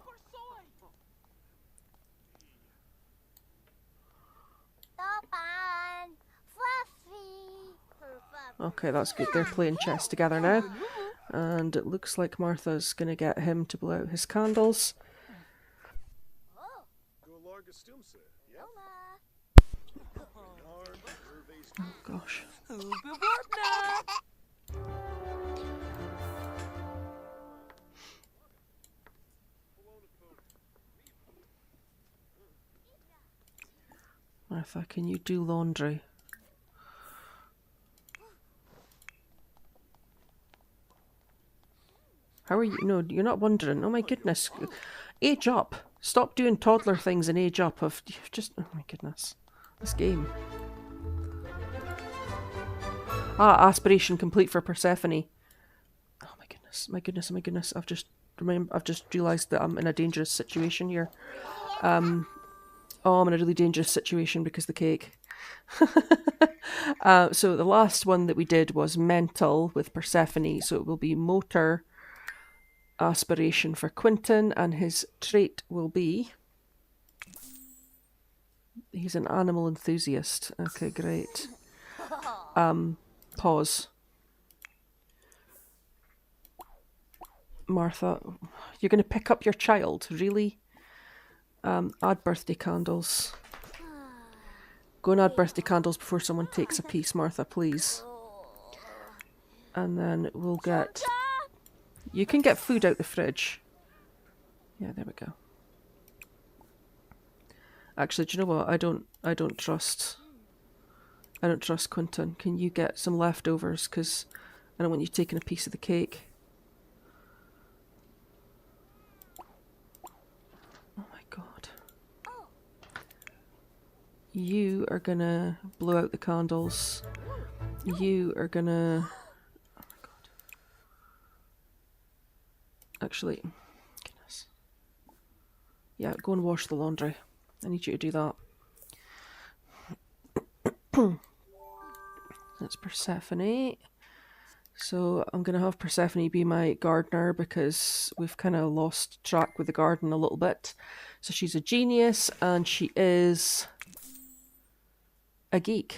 Okay, that's good. They're playing chess together now. And it looks like Martha's going to get him to blow out his candles. Oh gosh. Martha, can you do laundry? How are you? No, you're not wondering. Oh my goodness. Age up. Stop doing toddler things and age up. You've just... Oh my goodness. This game. Ah, aspiration complete for Persephone. Oh my goodness. My goodness, oh my goodness. I've just realised that I'm in a dangerous situation here. Oh, I'm in a really dangerous situation because the cake. So the last one that we did was mental with Persephone. So it will be motor aspiration for Quinton, and his trait will be... He's an animal enthusiast. Okay, great. Pause. Martha, you're going to pick up your child? Really? Add birthday candles. Go and add birthday candles before someone takes a piece, Martha, please. And then we'll get... You can get food out the fridge. Yeah, there we go. Actually, do you know what? I don't trust Quinton. Can you get some leftovers? Because I don't want you taking a piece of the cake. Oh my god. You are gonna blow out the candles. You are gonna... Oh my god. Actually, goodness. Yeah, go and wash the laundry. I need you to do that. That's Persephone. So I'm going to have Persephone be my gardener because we've kind of lost track with the garden a little bit. So she's a genius and she is a geek.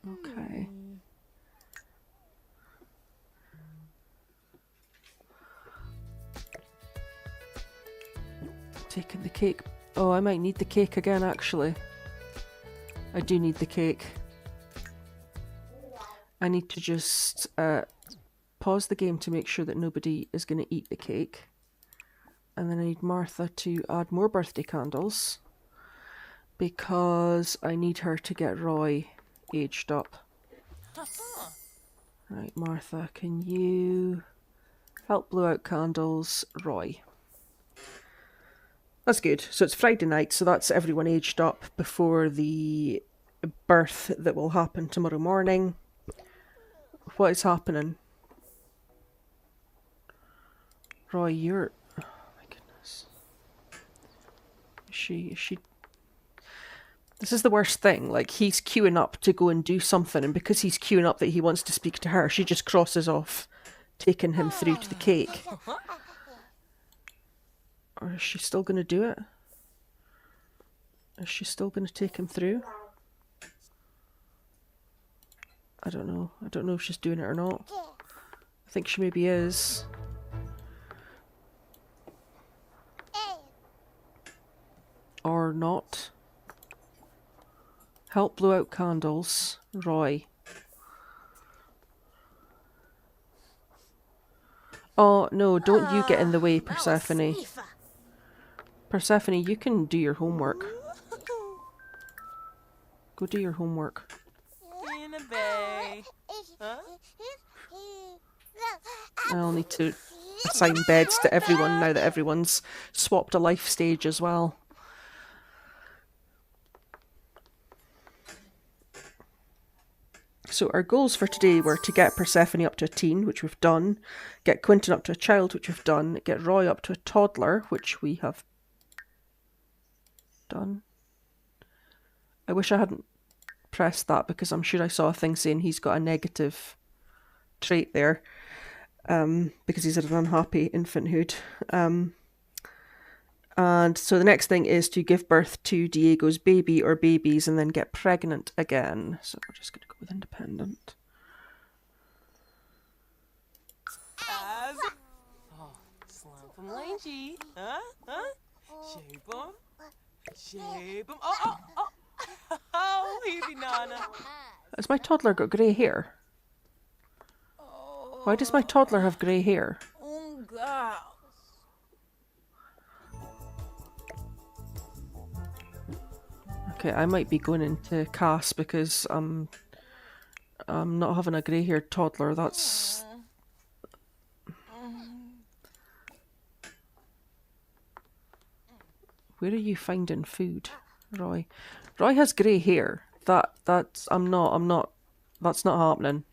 Okay. Taking the cake. Oh, I might need the cake again, actually. I do need the cake. I need to just pause the game to make sure that nobody is going to eat the cake. And then I need Martha to add more birthday candles because I need her to get Roy aged up. Right, Martha, can you help blow out candles? Roy. That's good. So it's Friday night, so that's everyone aged up before the birth that will happen tomorrow morning. What is happening? Roy, you're... Oh my goodness. Is she... This is the worst thing. Like, he's queuing up to go and do something, and because he's queuing up that he wants to speak to her, she just crosses off taking him through to the cake. Or is she still going to do it? Is she still going to take him through? I don't know. I don't know if she's doing it or not. I think she maybe is. Or not. Help blow out candles. Roy. Oh, no, don't you get in the way, Persephone. Persephone, you can do your homework. Go do your homework. In a bay. Huh? I'll need to assign beds to everyone now that everyone's swapped a life stage as well. So our goals for today were to get Persephone up to a teen, which we've done, get Quinton up to a child, which we've done, get Roy up to a toddler, which we have done. I wish I hadn't pressed that because I'm sure I saw a thing saying he's got a negative trait there because he's at an unhappy infanthood. And so the next thing is to give birth to Diego's baby or babies and then get pregnant again. So we're just going to go with independent. As slump 'em langy. Huh? Shape 'em. Shape 'em. Oh, easy, Nana. Has my toddler got grey hair? Why does my toddler have grey hair? Okay, I might be going into Cass because I'm not having a grey-haired toddler. That's... Where are you finding food, Roy? Roy has grey hair. That's... I'm not... That's not happening.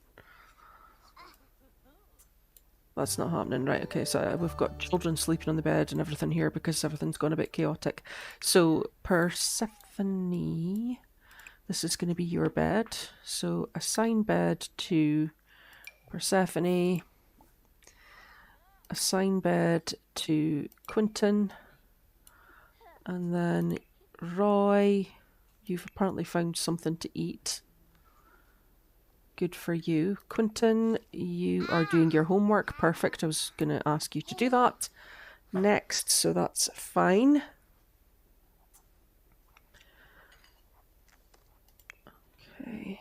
That's not happening. Right, okay, so we've got children sleeping on the bed and everything here because everything's gone a bit chaotic. So, Persephone, this is going to be your bed. So, assign bed to Persephone. Assign bed to Quinton. And then Roy, you've apparently found something to eat. Good for you. Quinton, you are doing your homework. Perfect. I was going to ask you to do that next, so that's fine. Okay.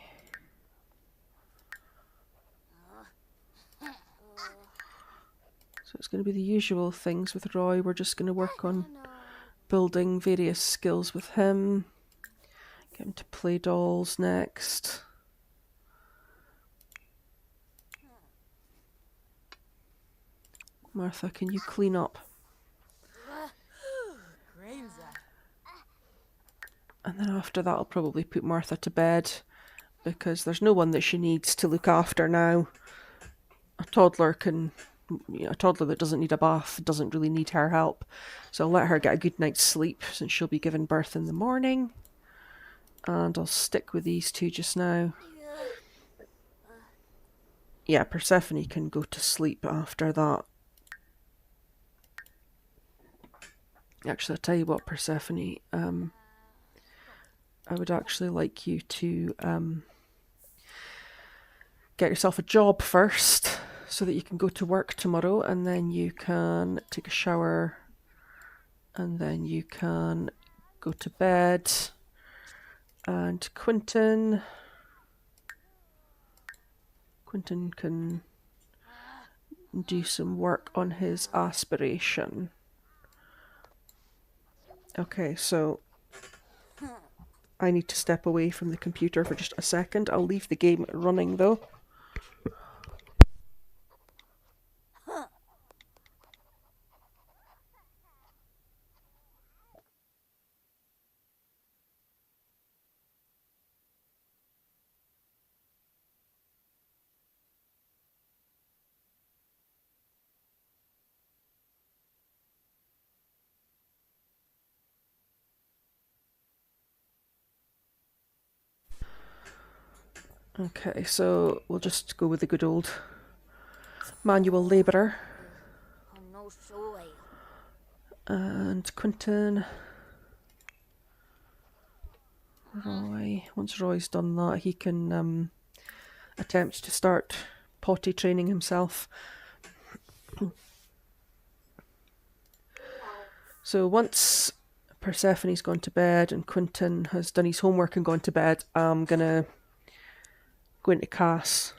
So it's going to be the usual things with Roy. We're just going to work on building various skills with him. Get him to play dolls next. Martha, can you clean up? And then after that, I'll probably put Martha to bed because there's no one that she needs to look after now. A toddler can... a toddler that doesn't need a bath doesn't really need her help. So I'll let her get a good night's sleep since she'll be giving birth in the morning. And I'll stick with these two just now. Yeah, Persephone can go to sleep after that. Actually, I'll tell you what, Persephone, I would actually like you to get yourself a job first so that you can go to work tomorrow, and then you can take a shower, and then you can go to bed. And Quinton can do some work on his aspiration. Okay, so I need to step away from the computer for just a second. I'll leave the game running though. Okay, so we'll just go with the good old manual labourer. And Quinton. Roy. Once Roy's done that, he can attempt to start potty training himself. So once Persephone's gone to bed and Quinton has done his homework and gone to bed, I'm gonna go into Cass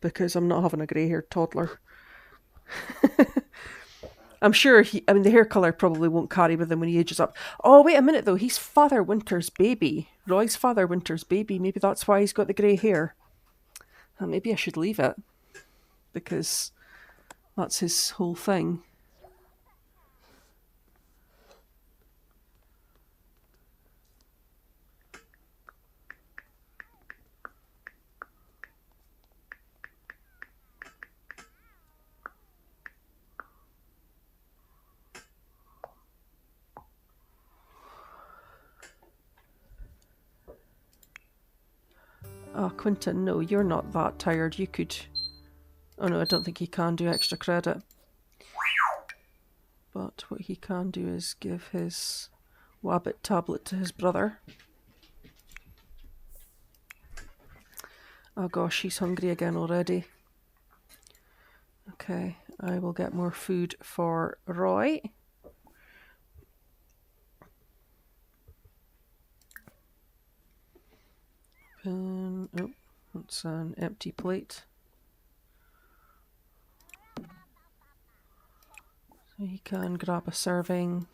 because I'm not having a grey-haired toddler. I'm sure the hair colour probably won't carry with him when he ages up. Oh, wait a minute though, he's Father Winter's baby. Roy's Father Winter's baby. Maybe that's why he's got the grey hair. Maybe I should leave it because that's his whole thing. Oh, Quinton, no, you're not that tired. You could... Oh no, I don't think he can do extra credit. But what he can do is give his Wabbit tablet to his brother. Oh gosh, he's hungry again already. Okay, I will get more food for Roy. Oh, that's an empty plate. So he can grab a serving.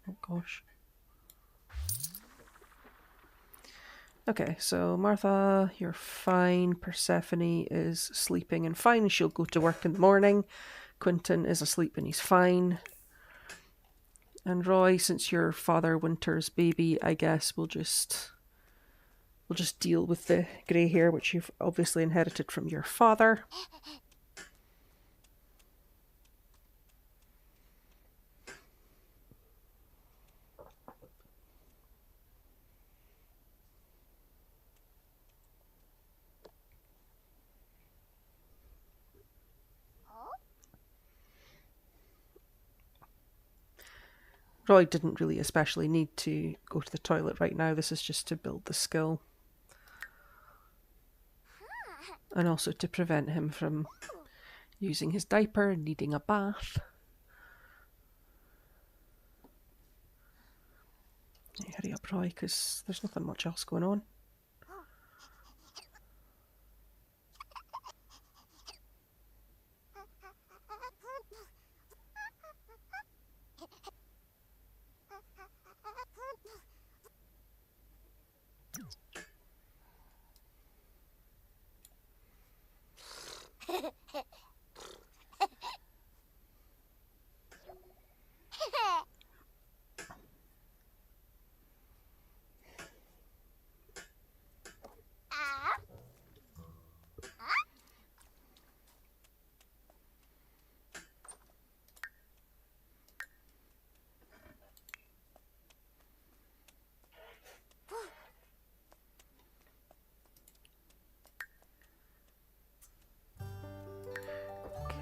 Oh gosh. Okay, so Martha, you're fine. Persephone is sleeping and fine. She'll go to work in the morning. Quinton is asleep and he's fine. And Roy, since you're Father Winter's baby, I guess we'll just deal with the grey hair, which you've obviously inherited from your father. Roy didn't really especially need to go to the toilet right now. This is just to build the skill. And also to prevent him from using his diaper and needing a bath. Hurry up, Roy, because there's nothing much else going on.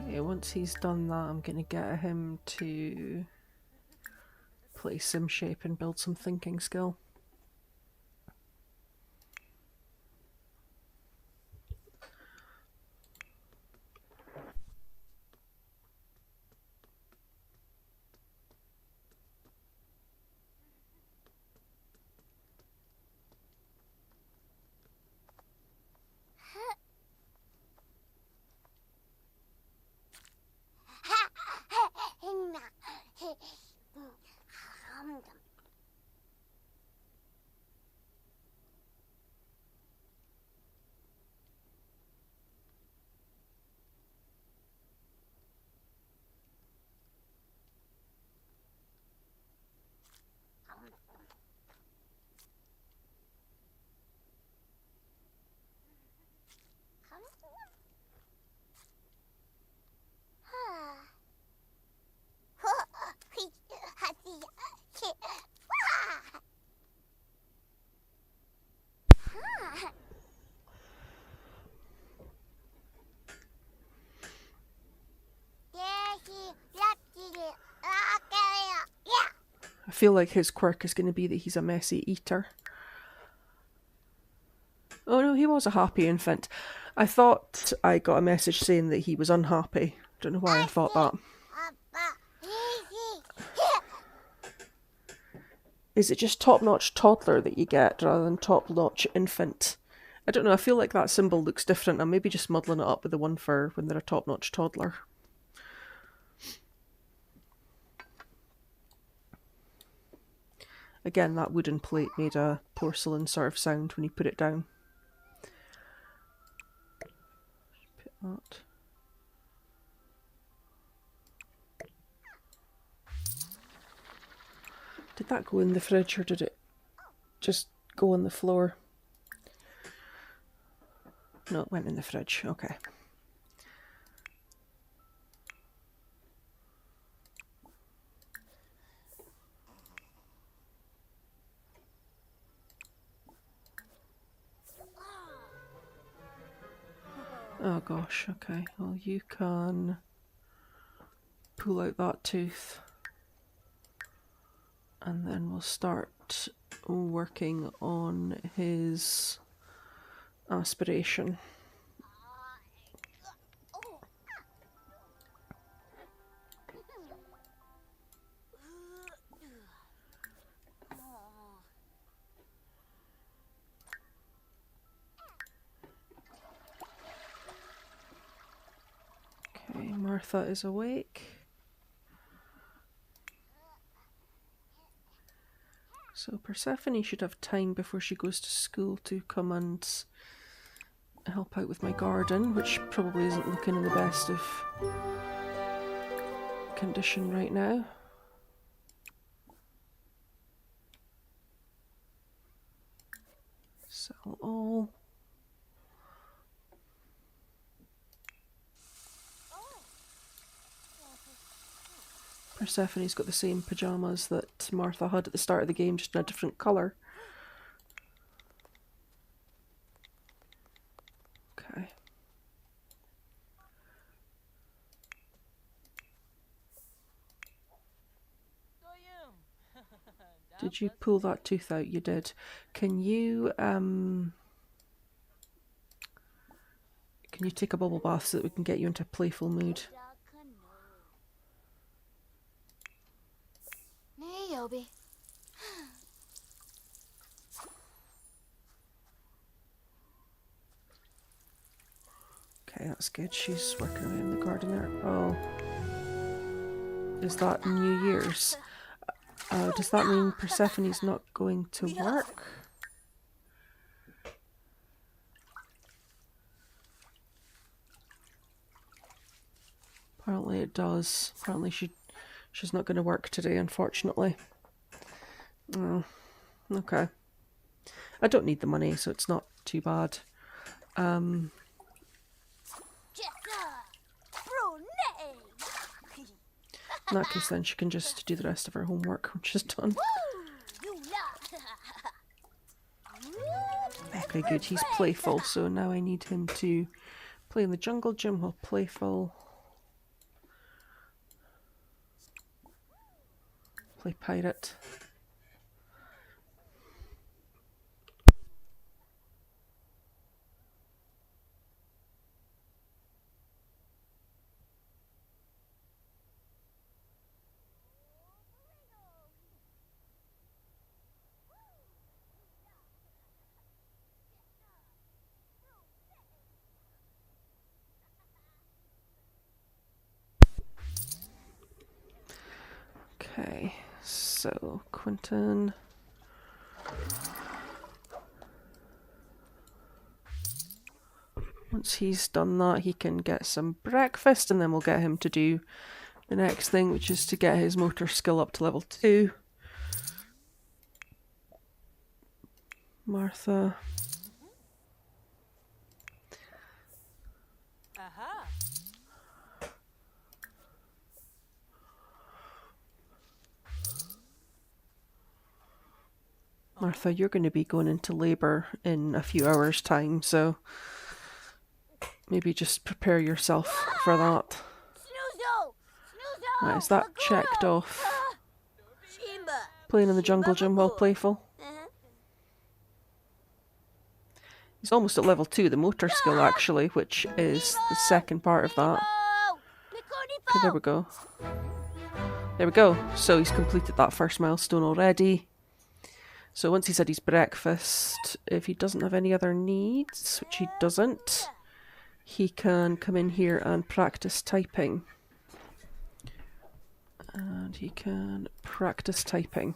Okay, once he's done that, I'm going to get him to play sim shape and build some thinking skill. I feel like his quirk is going to be that he's a messy eater. Oh no, he was a happy infant. I thought I got a message saying that he was unhappy. Don't know why I thought that. Is it just top-notch toddler that you get rather than top-notch infant? I don't know, I feel like that symbol looks different. I'm maybe just muddling it up with the one for when they're a top-notch toddler. Again, that wooden plate made a porcelain sort of sound when you put it down. Put that. Did that go in the fridge or did it just go on the floor? No, it went in the fridge. Okay. Oh gosh, okay. Well, you can pull out that tooth. And then we'll start working on his aspiration. Okay, Martha is awake. So Persephone should have time before she goes to school to come and help out with my garden, which probably isn't looking in the best of condition right now. Sell all. Persephone's got the same pyjamas that Martha had at the start of the game, just in a different colour. Okay. Did you pull that tooth out? You did. Can you take a bubble bath so that we can get you into a playful mood? Okay, that's good. She's working away in the garden there. Oh. Is that New Year's? Does that mean Persephone's not going to work? Apparently it does. Apparently she's not going to work today, unfortunately. Oh, okay. I don't need the money, so it's not too bad. In that case, then she can just do the rest of her homework, which is done. Okay, good. He's playful, so now I need him to play in the jungle gym while playful. Play pirate. Okay, so Quinton. Once he's done that, he can get some breakfast, and then we'll get him to do the next thing, which is to get his motor skill up to level 2. Martha. Martha, you're going to be going into labour in a few hours' time, so maybe just prepare yourself for that. Right, is that checked off? Playing in the jungle gym while playful. He's almost at level 2, the motor skill actually, which is the second part of that. Okay, there we go. There we go. So he's completed that first milestone already. So once he's had his breakfast, if he doesn't have any other needs, which he doesn't, he can come in here and practice typing. And he can practice typing.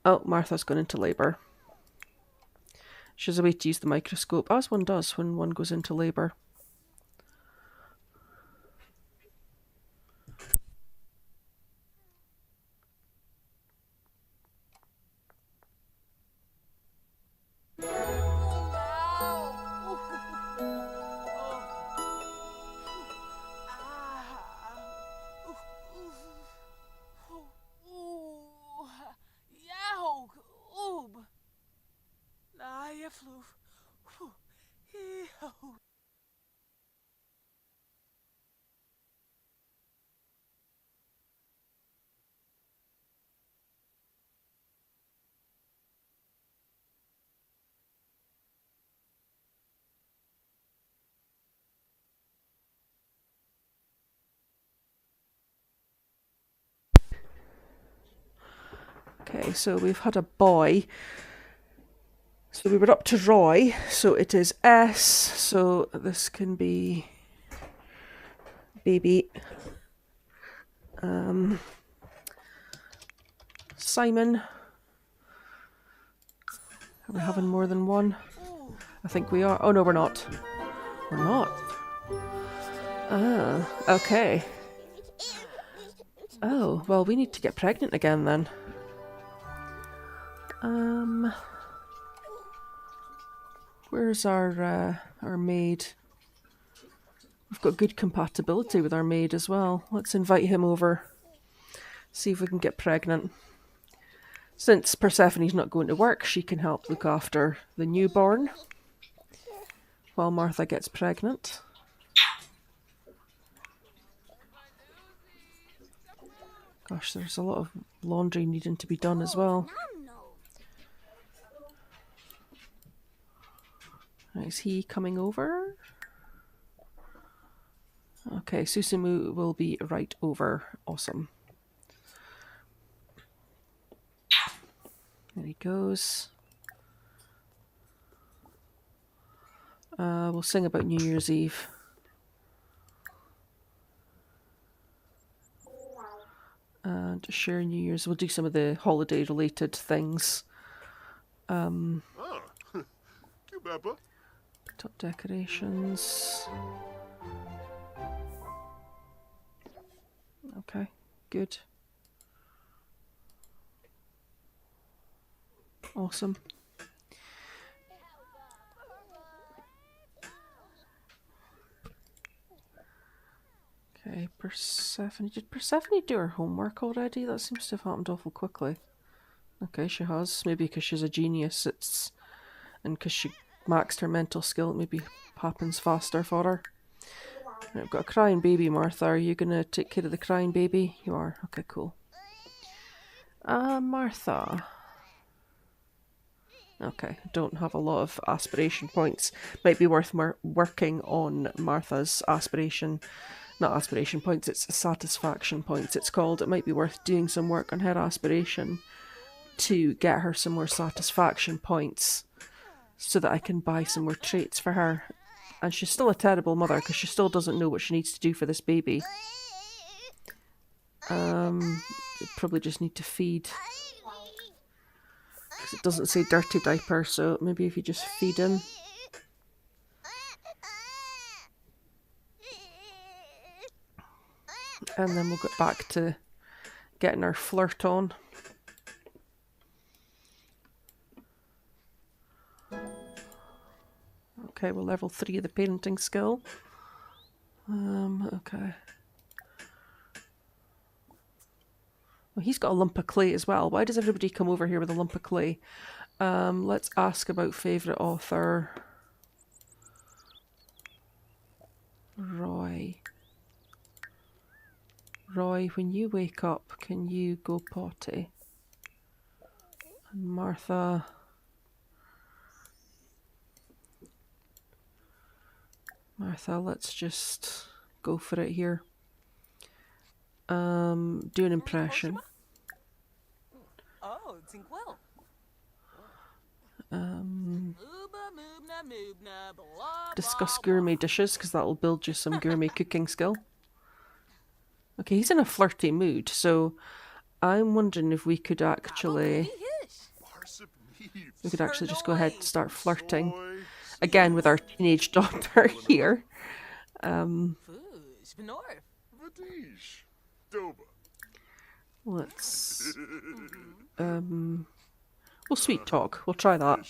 Oh, Martha's gone into labour. She has a way to use the microscope, as one does when one goes into labour. Okay, so we've had a boy. So we were up to Roy, so it is S, so this can be baby. Simon. Are we having more than one? I think we are. Oh no, we're not. We're not. Ah, okay. Oh, well, we need to get pregnant again then. Where's our maid? We've got good compatibility with our maid as well. Let's invite him over. See if we can get pregnant. Since Persephone's not going to work, she can help look after the newborn while Martha gets pregnant. Gosh, there's a lot of laundry needing to be done as well. Is he coming over? Okay, Susumu will be right over. Awesome. There he goes. We'll sing about New Year's Eve. And share New Year's. We'll do some of the holiday-related things. Oh, cute, Peppa. Top decorations. Okay, good. Awesome. Okay, Persephone. Did Persephone do her homework already? That seems to have happened awful quickly. Okay, she has. Maybe because she's a genius, and because she maxed her mental skill, it maybe happens faster for her. Right, I've got a crying baby, Martha. Are you gonna take care of the crying baby? You are. Okay, cool. Martha. Okay, don't have a lot of aspiration points. Might be worth working on Martha's aspiration. Not aspiration points, it's satisfaction points, it's called. It might be worth doing some work on her aspiration to get her some more satisfaction points so that I can buy some more traits for her. And she's still a terrible mother because she still doesn't know what she needs to do for this baby. You probably just need to feed. Because it doesn't say dirty diaper, so maybe if you just feed him. And then we'll get back to getting our flirt on. Okay, we're level 3 of the parenting skill. Okay. Well, he's got a lump of clay as well. Why does everybody come over here with a lump of clay? Let's ask about favourite author. Roy. Roy, when you wake up, can you go potty? And Martha. Martha, let's just go for it here. Do an impression. Oh, think well. Discuss gourmet dishes, because that'll build you some gourmet cooking skill. Okay, he's in a flirty mood, so I'm wondering if we could actually just go ahead and start flirting again with our teenage daughter here. Let's we'll sweet talk. We'll try that.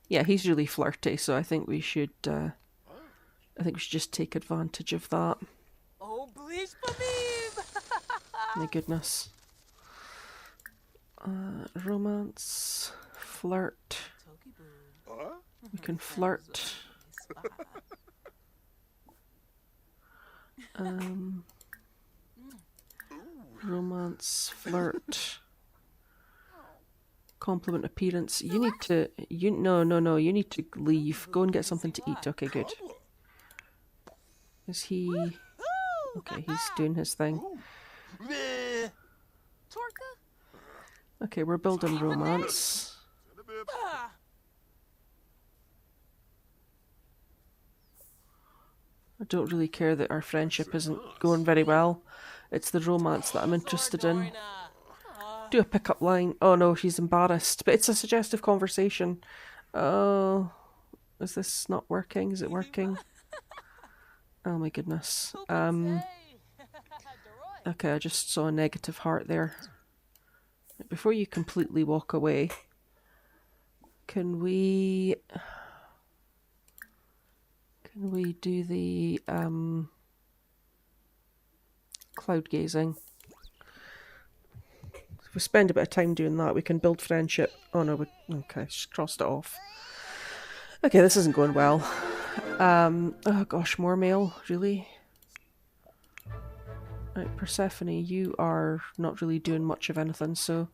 Yeah, he's really flirty, so I think we should just take advantage of that. Oh, please believe. My goodness. Romance, flirt. We can flirt. Romance, flirt. Compliment appearance. You need to. No. You need to leave. Go and get something to eat. Okay, good. Is he? Okay, he's doing his thing. Okay, we're building romance. I don't really care that our friendship isn't going very well. It's the romance that I'm interested in. Do a pickup line. Oh no, she's embarrassed. But it's a suggestive conversation. Oh, is this not working? Is it working? Oh my goodness. Okay, I just saw a negative heart there. Before you completely walk away, can we do the cloud gazing? If we spend a bit of time doing that, we can build friendship. Oh no, okay, just crossed it off. Okay, this isn't going well. Oh gosh, more mail, really? Right, Persephone, you are not really doing much of anything, so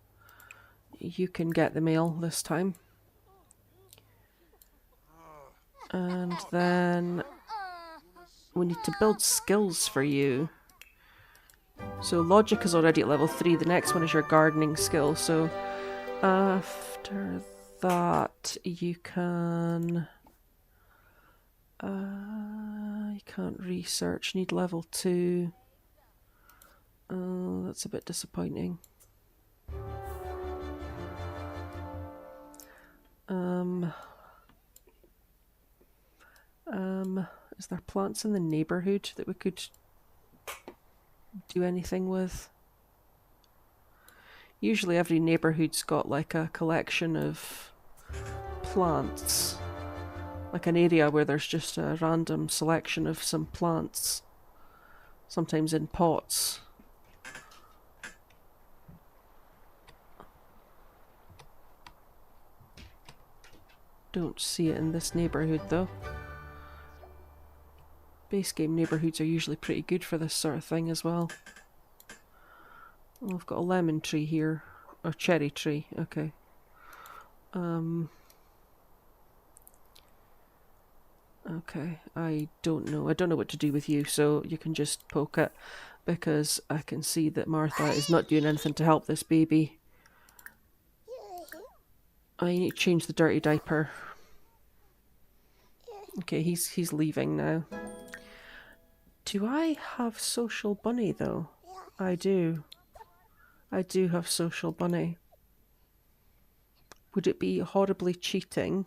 you can get the mail this time. And then we need to build skills for you. So logic is already at level 3, the next one is your gardening skill, so after that you can... you can't research, need level 2. Oh, that's a bit disappointing. Is there plants in the neighbourhood that we could do anything with? Usually every neighbourhood's got like a collection of plants. Like an area where there's just a random selection of some plants. Sometimes in pots. Don't see it in this neighbourhood though. Base game neighbourhoods are usually pretty good for this sort of thing as well. Oh, I've got a lemon tree here. Or cherry tree, okay. Okay, I don't know. I don't know what to do with you, so you can just poke it. Because I can see that Martha is not doing anything to help this baby. I need to change the dirty diaper. Okay, he's leaving now. Do I have Social Bunny though? I do. I do have Social Bunny. Would it be horribly cheating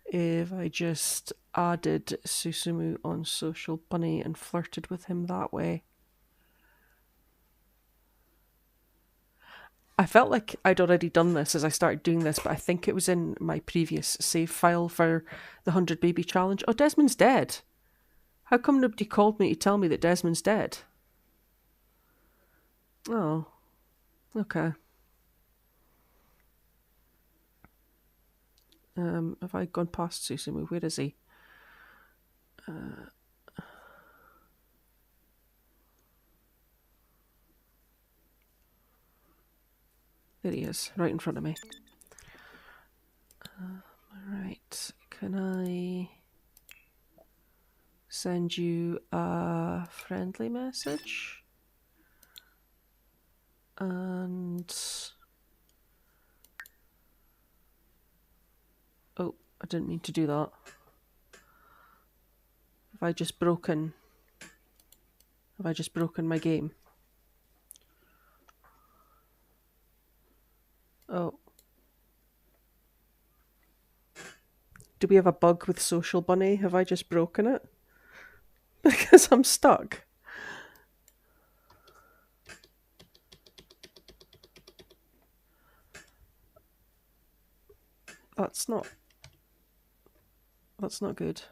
if I just added Susumu on Social Bunny and flirted with him that way? I felt like I'd already done this as I started doing this, but I think it was in my previous save file for the 100 Baby Challenge. Oh, Desmond's dead. How come nobody called me to tell me that Desmond's dead? Oh, okay. Have I gone past Susumu? Where is he? There he is, right in front of me. Alright, can I send you a friendly message? And... oh, I didn't mean to do that. Have I just broken my game? Oh. Do we have a bug with Social Bunny? Have I just broken it? Because I'm stuck. That's not good.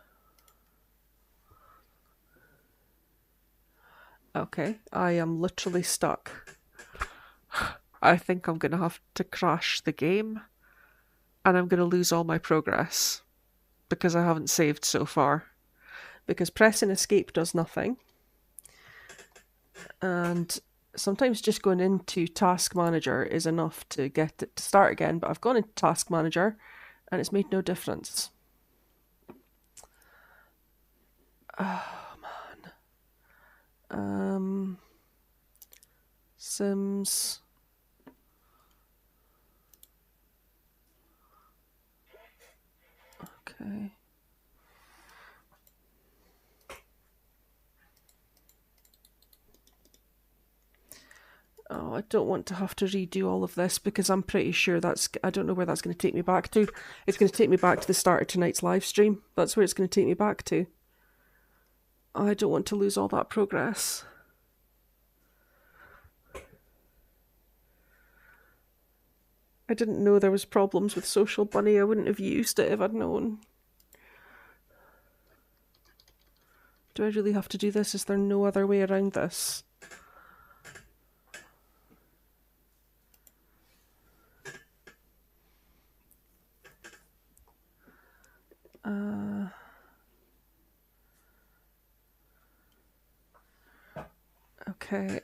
Okay, I am literally stuck. I think I'm gonna have to crash the game and I'm gonna lose all my progress because I haven't saved so far. Because pressing escape does nothing. And sometimes just going into Task Manager is enough to get it to start again, but I've gone into Task Manager and it's made no difference. Oh man. Sims. Okay. Oh, I don't want to have to redo all of this because I'm pretty sure I don't know where that's going to take me back to. It's going to take me back to the start of tonight's live stream. That's where it's going to take me back to. I don't want to lose all that progress. I didn't know there was problems with Social Bunny. I wouldn't have used it if I'd known. Do I really have to do this? Is there no other way around this? Okay,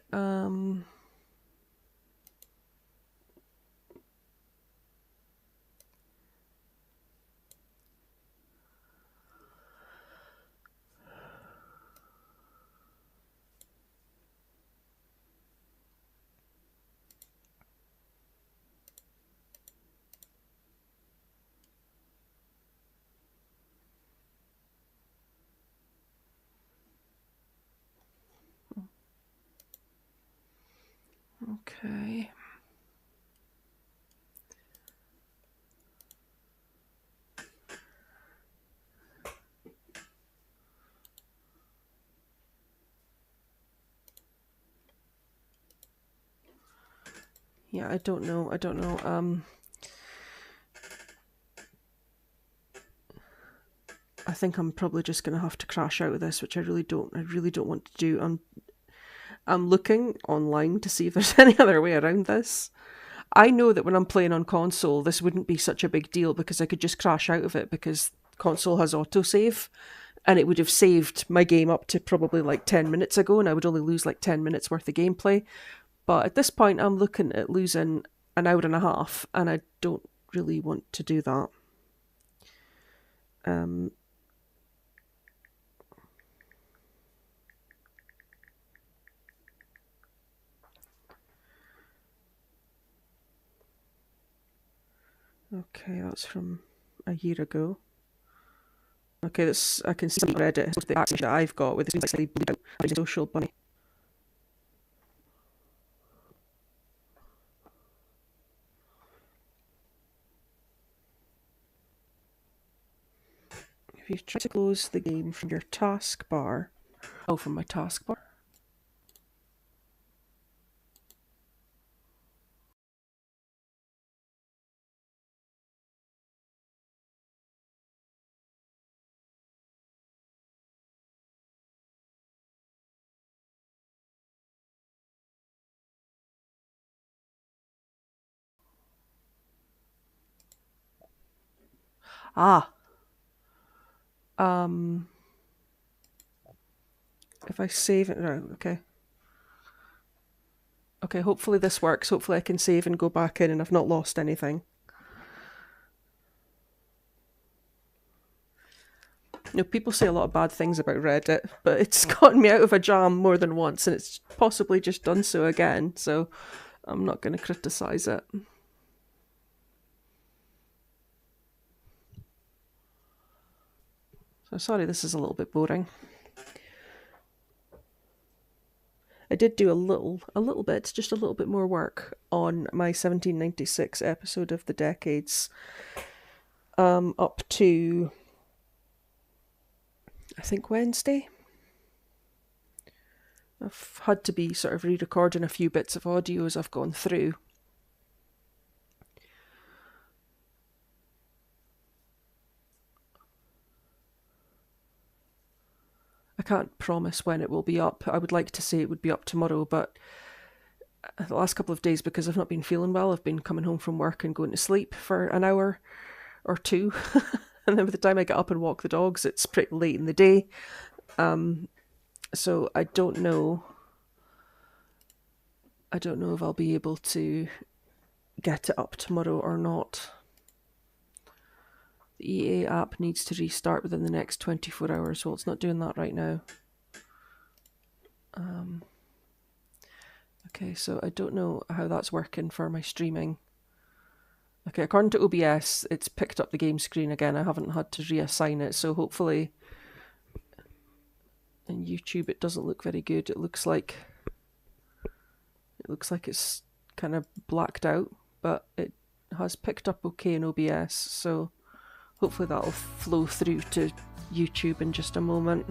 okay. Yeah, I don't know. I think I'm probably just going to have to crash out of this, which I really don't want to do. I'm looking online to see if there's any other way around this. I know that when I'm playing on console, this wouldn't be such a big deal because I could just crash out of it because console has autosave and it would have saved my game up to probably like 10 minutes ago and I would only lose like 10 minutes worth of gameplay. But at this point, I'm looking at losing an hour and a half and I don't really want to do that. Okay, that's from a year ago. Okay, this I can see on Reddit the action that I've got with this slightly bleed out Social Bunny. If you try to close the game from your taskbar, from my taskbar. If I save it, right, okay. Okay, hopefully this works. Hopefully I can save and go back in and I've not lost anything. You know, people say a lot of bad things about Reddit, but it's gotten me out of a jam more than once and it's possibly just done so again, so I'm not going to criticise it. So sorry this is a little bit boring. I did do a little bit, just a little bit more work on my 1796 episode of the Decades, up to, I think, Wednesday. I've had to be sort of re-recording a few bits of audio as I've gone through. I can't promise when it will be up. I would like to say it would be up tomorrow, but the last couple of days, because I've not been feeling well, I've been coming home from work and going to sleep for an hour or two. And then by the time I get up and walk the dogs, it's pretty late in the day. So I don't know. I don't know if I'll be able to get it up tomorrow or not. The EA app needs to restart within the next 24 hours. Well, it's not doing that right now. Okay, so I don't know how that's working for my streaming. Okay, according to OBS, it's picked up the game screen again. I haven't had to reassign it, so hopefully in YouTube it doesn't look very good. It looks like It looks like it's kind of blacked out, but it has picked up okay in OBS, so hopefully that'll flow through to YouTube in just a moment.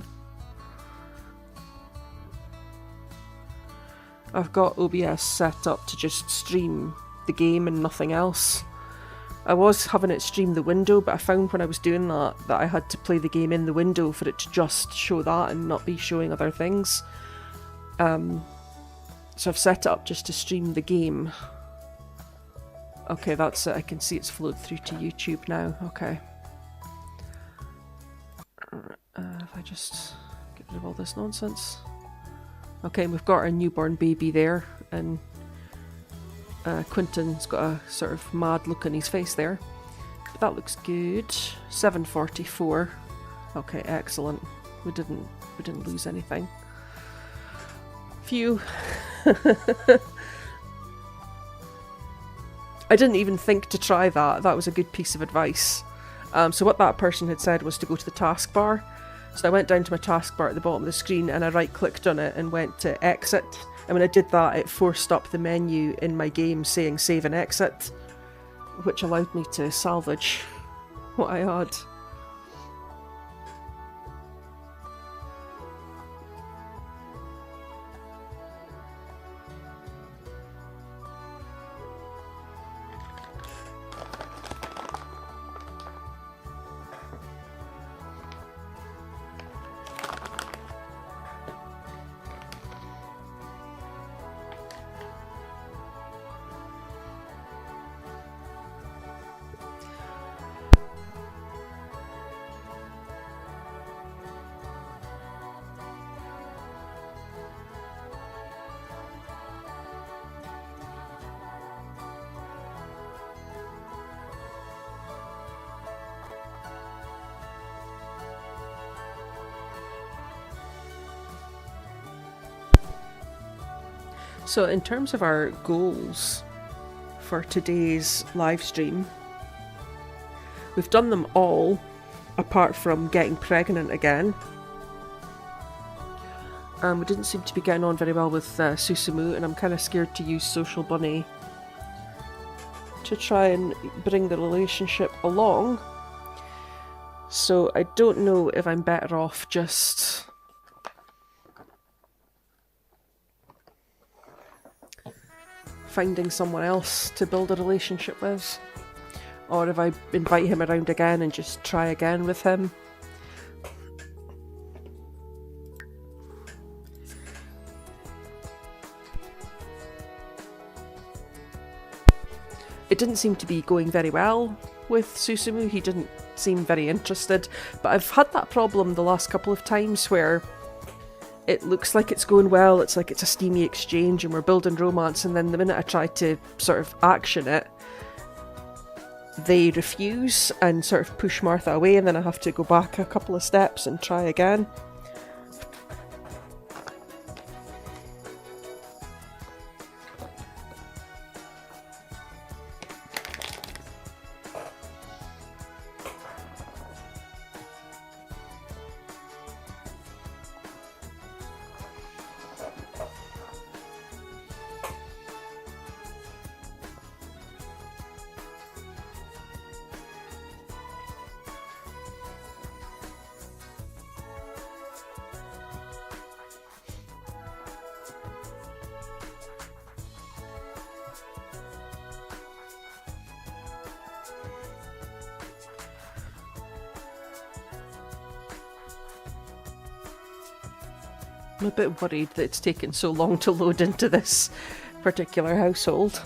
I've got OBS set up to just stream the game and nothing else. I was having it stream the window, but I found when I was doing that I had to play the game in the window for it to just show that and not be showing other things. So I've set it up just to stream the game. Okay, that's it. I can see it's flowed through to YouTube now. Okay. If I just get rid of all this nonsense. Okay, we've got our newborn baby there, and Quinton's got a sort of mad look on his face there. But that looks good. 7:44. Okay, excellent. We didn't lose anything. Phew. I didn't even think to try that. That was a good piece of advice. So what that person had said was to go to the taskbar. So I went down to my taskbar at the bottom of the screen and I right-clicked on it and went to exit. And when I did that, it forced up the menu in my game saying save and exit, which allowed me to salvage what I had. So in terms of our goals for today's live stream, we've done them all apart from getting pregnant again. We didn't seem to be getting on very well with Susumu, and I'm kind of scared to use Social Bunny to try and bring the relationship along. So I don't know if I'm better off just finding someone else to build a relationship with, or if I invite him around again and just try again with him. It didn't seem to be going very well with Susumu. He didn't seem very interested, but I've had that problem the last couple of times where it looks like it's going well, it's like it's a steamy exchange and we're building romance, and then the minute I try to sort of action it, they refuse and sort of push Martha away, and then I have to go back a couple of steps and try again. I'm a bit worried that it's taken so long to load into this particular household.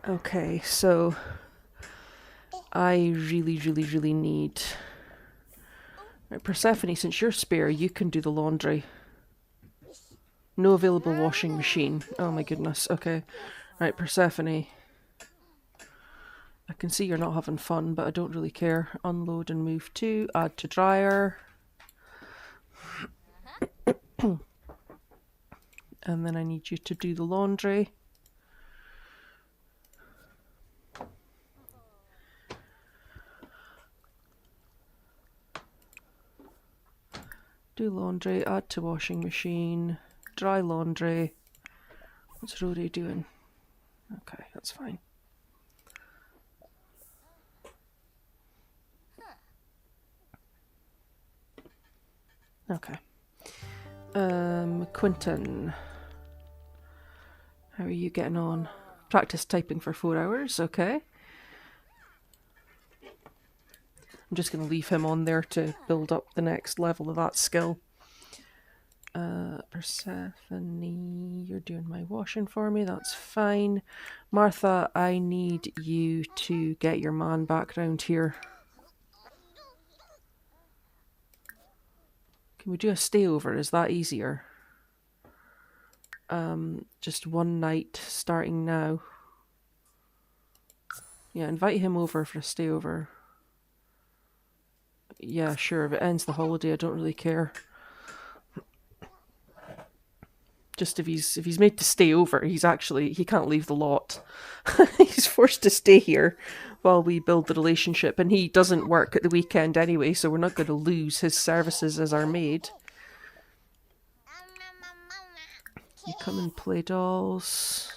Okay, so I really need... Right, Persephone, since you're spare, you can do the laundry. No available washing machine. Oh my goodness, okay. Right, Persephone. I can see you're not having fun, but I don't really care. Unload and move to, add to dryer. And then I need you to do the laundry. Do laundry, add to washing machine, dry laundry. What's Rory doing? Okay, that's fine. Okay. Quinton. How are you getting on? Practice typing for 4 hours, okay. I'm just going to leave him on there to build up the next level of that skill. Persephone, you're doing my washing for me, that's fine. Martha, I need you to get your man back round here. Can we do a stay over? Is that easier? Just one night starting now. Yeah, invite him over for a stay over. Yeah, sure, if it ends the holiday, I don't really care. Just if he's made to stay over, he can't leave the lot. He's forced to stay here while we build the relationship, and he doesn't work at the weekend anyway, so we're not going to lose his services as our maid. You come and play dolls.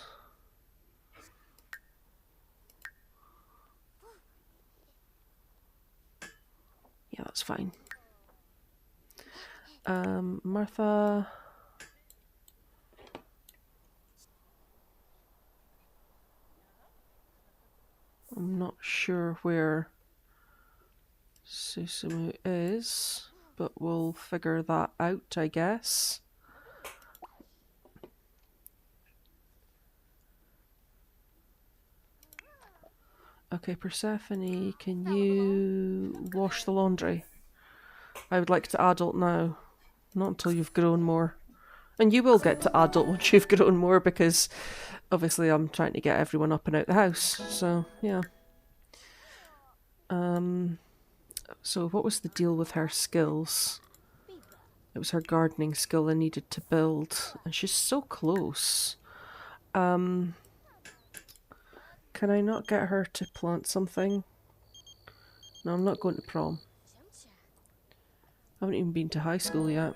Yeah, that's fine. Martha. I'm not sure where Susumu is, but we'll figure that out, I guess. Okay, Persephone, can you wash the laundry? I would like to adult now. Not until you've grown more. And you will get to adult once you've grown more, because obviously I'm trying to get everyone up and out the house. So, yeah. So what was the deal with her skills? It was her gardening skill I needed to build. And she's so close. Can I not get her to plant something? No, I'm not going to prom. I haven't even been to high school yet.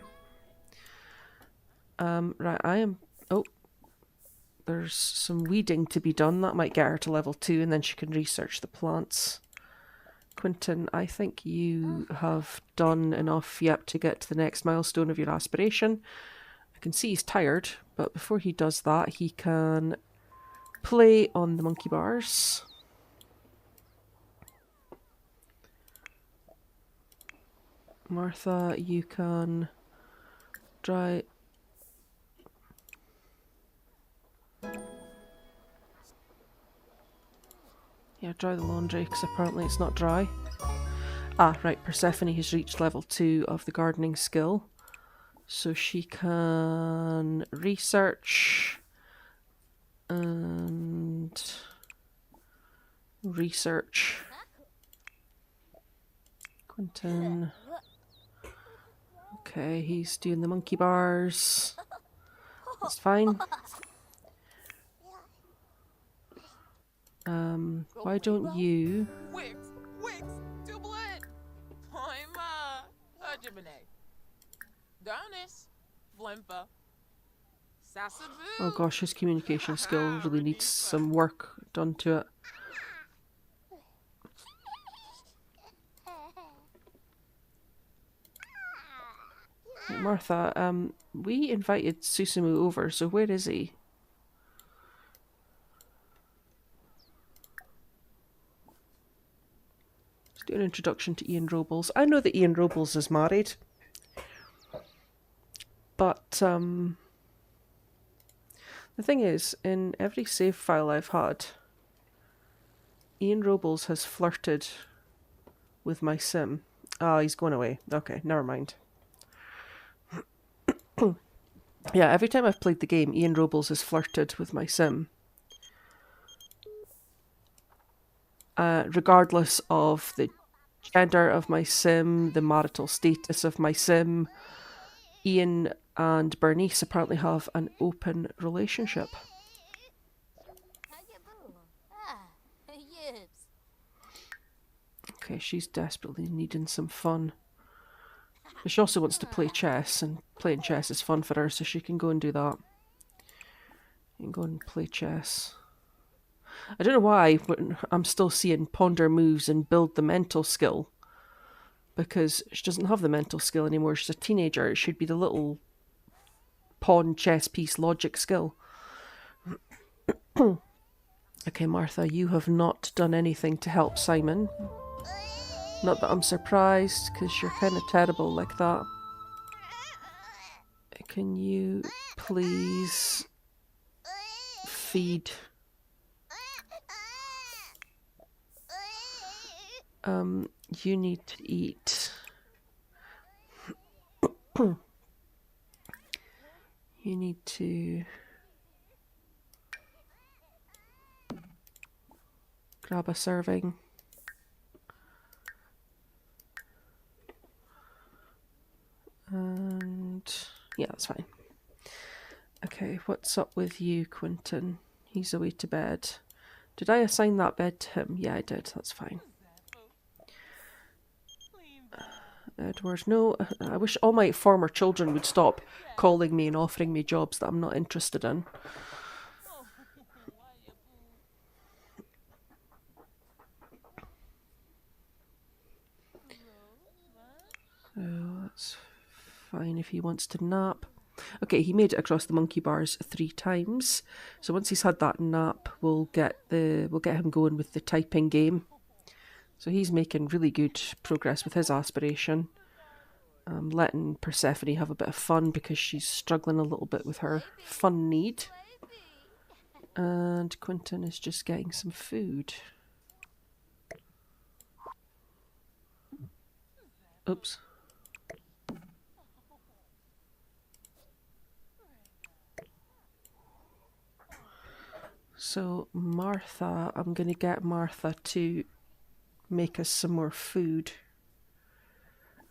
Right, oh, there's some weeding to be done. That might get her to level 2, and then she can research the plants. Quinton, I think you have done enough yet to get to the next milestone of your aspiration. I can see he's tired, but before he does that, he can play on the monkey bars. Martha, you can dry... Yeah, dry the laundry, because apparently it's not dry. Ah, right, Persephone has reached level 2 of the gardening skill. So she can research and research. Quinton. Okay, he's doing the monkey bars. That's fine. Why don't you... Wicks, double it. I'm, Jibine. Donis, Flimpa. Sassaboo. Oh gosh, his communication skill really needs some work done to it. Martha, we invited Susumu over, so where is he? Let's do an introduction to Ian Robles. I know that Ian Robles is married, but the thing is, in every save file I've had, Ian Robles has flirted with my sim. Ah, he's going away. Okay, never mind. Yeah, every time I've played the game, Ian Robles has flirted with my sim. regardless of the gender of my sim, the marital status of my sim, Ian and Bernice apparently have an open relationship. Okay, she's desperately needing some fun. But she also wants to play chess, and playing chess is fun for her, so she can go and do that. You can go and play chess. I don't know why, but I'm still seeing ponder moves and build the mental skill. Because she doesn't have the mental skill anymore. She's a teenager. It should be the little pawn chess piece logic skill. Okay, Martha, you have not done anything to help Simon. Not that I'm surprised, because you're kind of terrible like that. Can you please feed... you need to eat. You need to grab a serving. And yeah, that's fine. Okay, what's up with you, Quinton? He's away to bed. Did I assign that bed to him? Yeah, I did. That's fine. Edward, no. I wish all my former children would stop calling me and offering me jobs that I'm not interested in. Oh, that's fine if he wants to nap. Okay, he made it across the monkey bars 3 times. So once he's had that nap, we'll get him going with the typing game. So he's making really good progress with his aspiration. Letting Persephone have a bit of fun because she's struggling a little bit with her fun need. And Quinton is just getting some food. Oops. So Martha, I'm going to get Martha to make us some more food.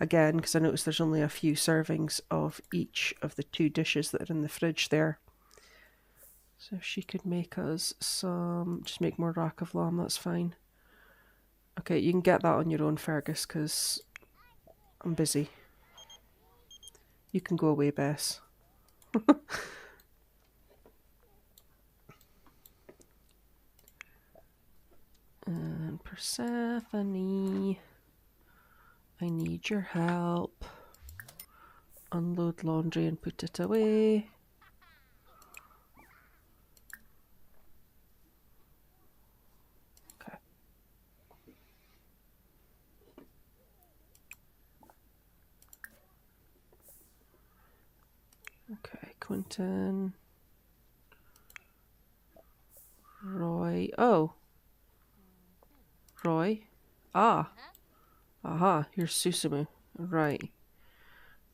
Again, because I noticed there's only a few servings of each of the 2 dishes that are in the fridge there. So if she could make us some... just make more rack of lamb, that's fine. Okay, you can get that on your own, Fergus, because I'm busy. You can go away, Bess. And Persephone, I need your help. Unload laundry and put it away. Okay. Okay, Quinton. Roy. Oh. Roy. Ah. Aha, here's Susumu. Right.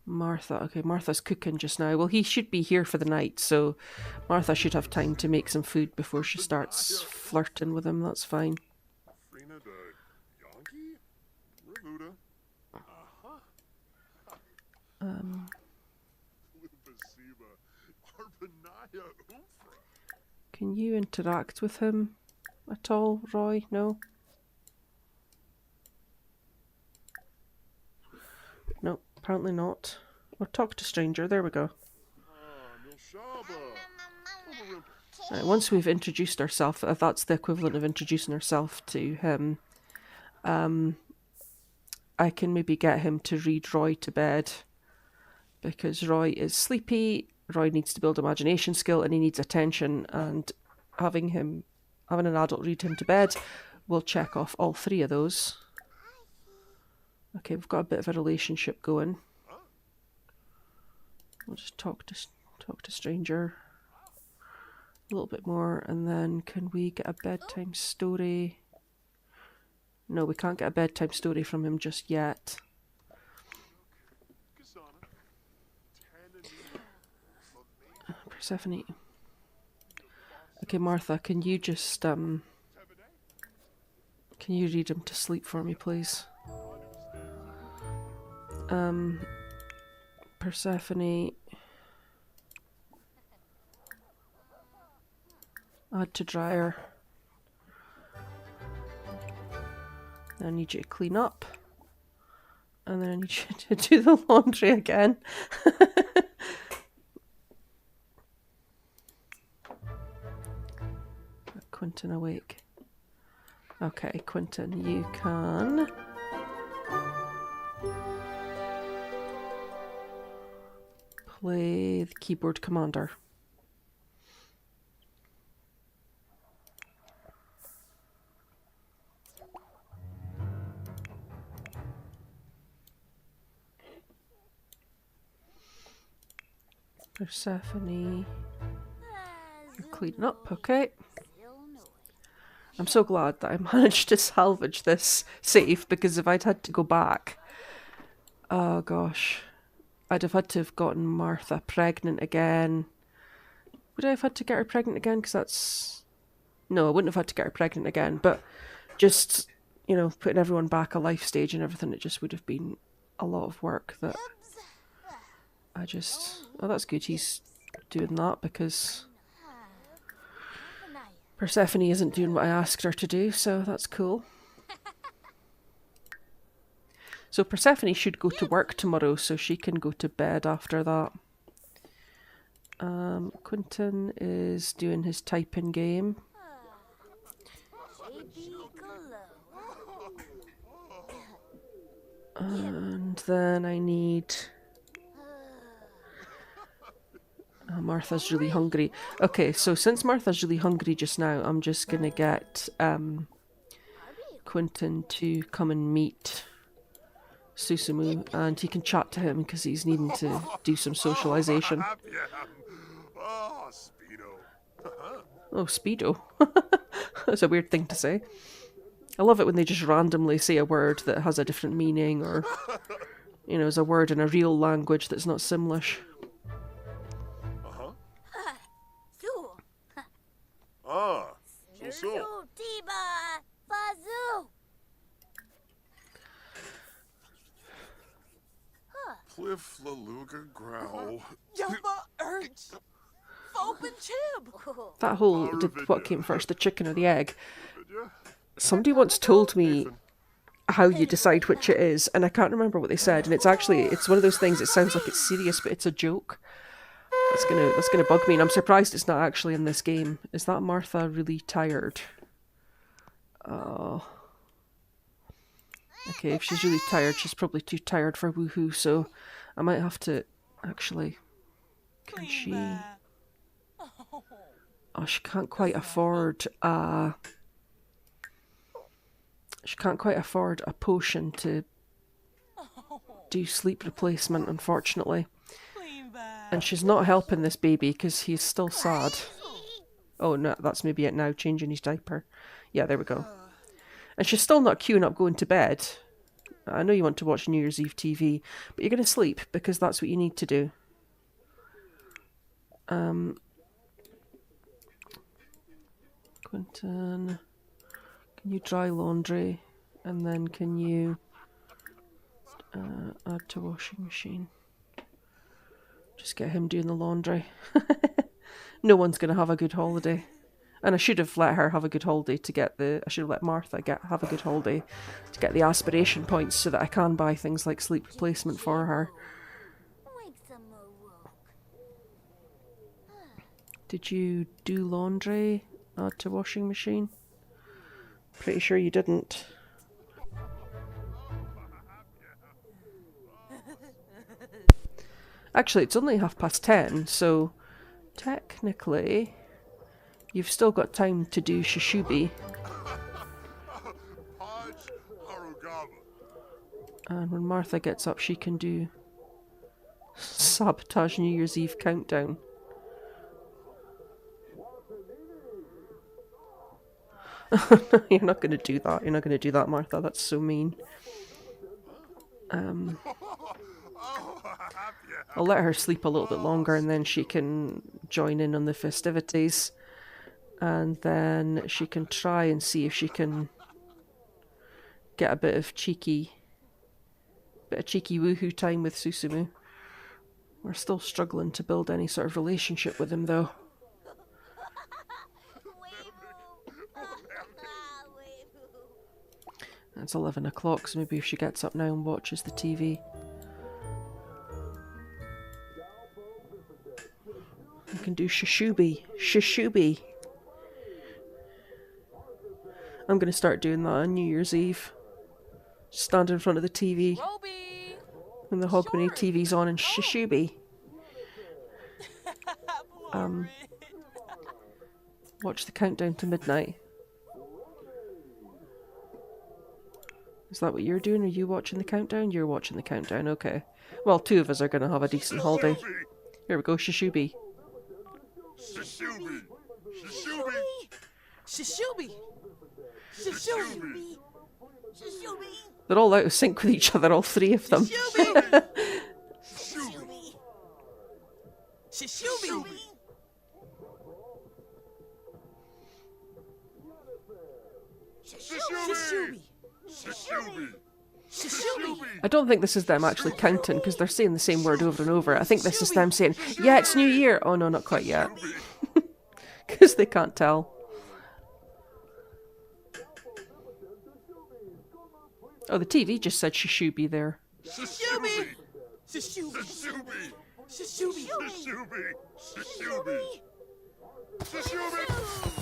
Martha. Okay, Martha's cooking just now. Well, he should be here for the night, so Martha should have time to make some food before she starts flirting with him. That's fine. Can you interact with him at all, Roy? No? No, apparently not. Or talk to stranger. There we go. Right, once we've introduced ourselves, if that's the equivalent of introducing ourselves to him, I can maybe get him to read Roy to bed, because Roy is sleepy, Roy needs to build imagination skill, and he needs attention, and having an adult read him to bed will check off all 3 of those. Okay, we've got a bit of a relationship going. We'll just talk to stranger a little bit more, and then can we get a bedtime story? No, we can't get a bedtime story from him just yet. Persephone. Okay, Martha, can you just Can you read him to sleep for me, please? Persephone. Add to dryer. Then I need you to clean up. And then I need you to do the laundry again. Quinton awake. Okay, Quinton, you can... play the keyboard commander. Persephone, you're cleaning up, okay. I'm so glad that I managed to salvage this save, because if I'd had to go back, oh gosh, I'd have had to have gotten Martha pregnant again. Would I have had to get her pregnant again? Because that's... No, I wouldn't have had to get her pregnant again, but just, you know, putting everyone back a life stage and everything, it just would have been a lot of work that I just... Oh, that's good he's doing that, because Persephone isn't doing what I asked her to do, so that's cool. So Persephone should go to work tomorrow, so she can go to bed after that. Quinton is doing his typing game. And then I need... Martha's really hungry. Okay, so since Martha's really hungry just now, I'm just gonna get Quinton to come and meet Susumu, and he can chat to him because he's needing to do some socialization. Oh, Speedo. Oh, Speedo. That's a weird thing to say. I love it when they just randomly say a word that has a different meaning, or, you know, is a word in a real language that's not Simlish. Ah, so. Cliff Laluga Growl. Yumma Urge. Open Chib. That whole, what came first, the chicken or the egg? Somebody once told me how you decide which it is, and I can't remember what they said, and it's one of those things, it sounds like it's serious, but it's a joke. That's gonna bug me, and I'm surprised it's not actually in this game. Is that Martha really tired? Oh. Okay, if she's really tired, she's probably too tired for woohoo, so I might have to actually... Can she... Oh, she can't quite afford a... She can't quite afford a potion to do sleep replacement, unfortunately. And she's not helping this baby because he's still sad. Oh no, that's maybe it now, changing his diaper. Yeah, there we go. And she's still not queuing up going to bed. I know you want to watch New Year's Eve TV, but you're going to sleep because that's what you need to do. Quinton, can you dry laundry? And then can you add to washing machine? Just get him doing the laundry. No one's going to have a good holiday. And I should have let her have a good holiday to get the... I should have let Martha have a good holiday to get the aspiration points so that I can buy things like sleep replacement for her. Did you do laundry? Add to washing machine? Pretty sure you didn't. Actually, it's only 10:30, so technically you've still got time to do Shishubi. And when Martha gets up, she can do Sabotage New Year's Eve Countdown. You're not going to do that. You're not going to do that, Martha. That's so mean. I'll let her sleep a little bit longer and then she can join in on the festivities. And then she can try and see if she can get a bit of cheeky woohoo time with Susumu. We're still struggling to build any sort of relationship with him, though. It's 11 o'clock, so maybe if she gets up now and watches the TV. You can do Shishubi. Shishubi. I'm going to start doing that on New Year's Eve. Stand in front of the TV Roby! when the Hogmanay TV's on and Shishubi. Watch the countdown to midnight. Is that what you're doing? Are you watching the countdown? You're watching the countdown, okay. Well, two of us are going to have a decent holiday. Here we go, Shishubi. Shishubi! Shishubi! Shishubi! Shishubi! Shishubi! They're all out of sync with each other, all three of them. Shishubi! Shishubi! Shishubi! Shishubi! Shishubi! I don't think this is them actually counting, because they're saying the same word over and over. I think this is them saying, yeah, it's New Year. Oh no, not quite yet. Because they can't tell. Oh, the TV just said Shishubi there. Shishubi! Shishubi! Shishubi! Shishubi! Shishubi! Shishubi! Shishubi!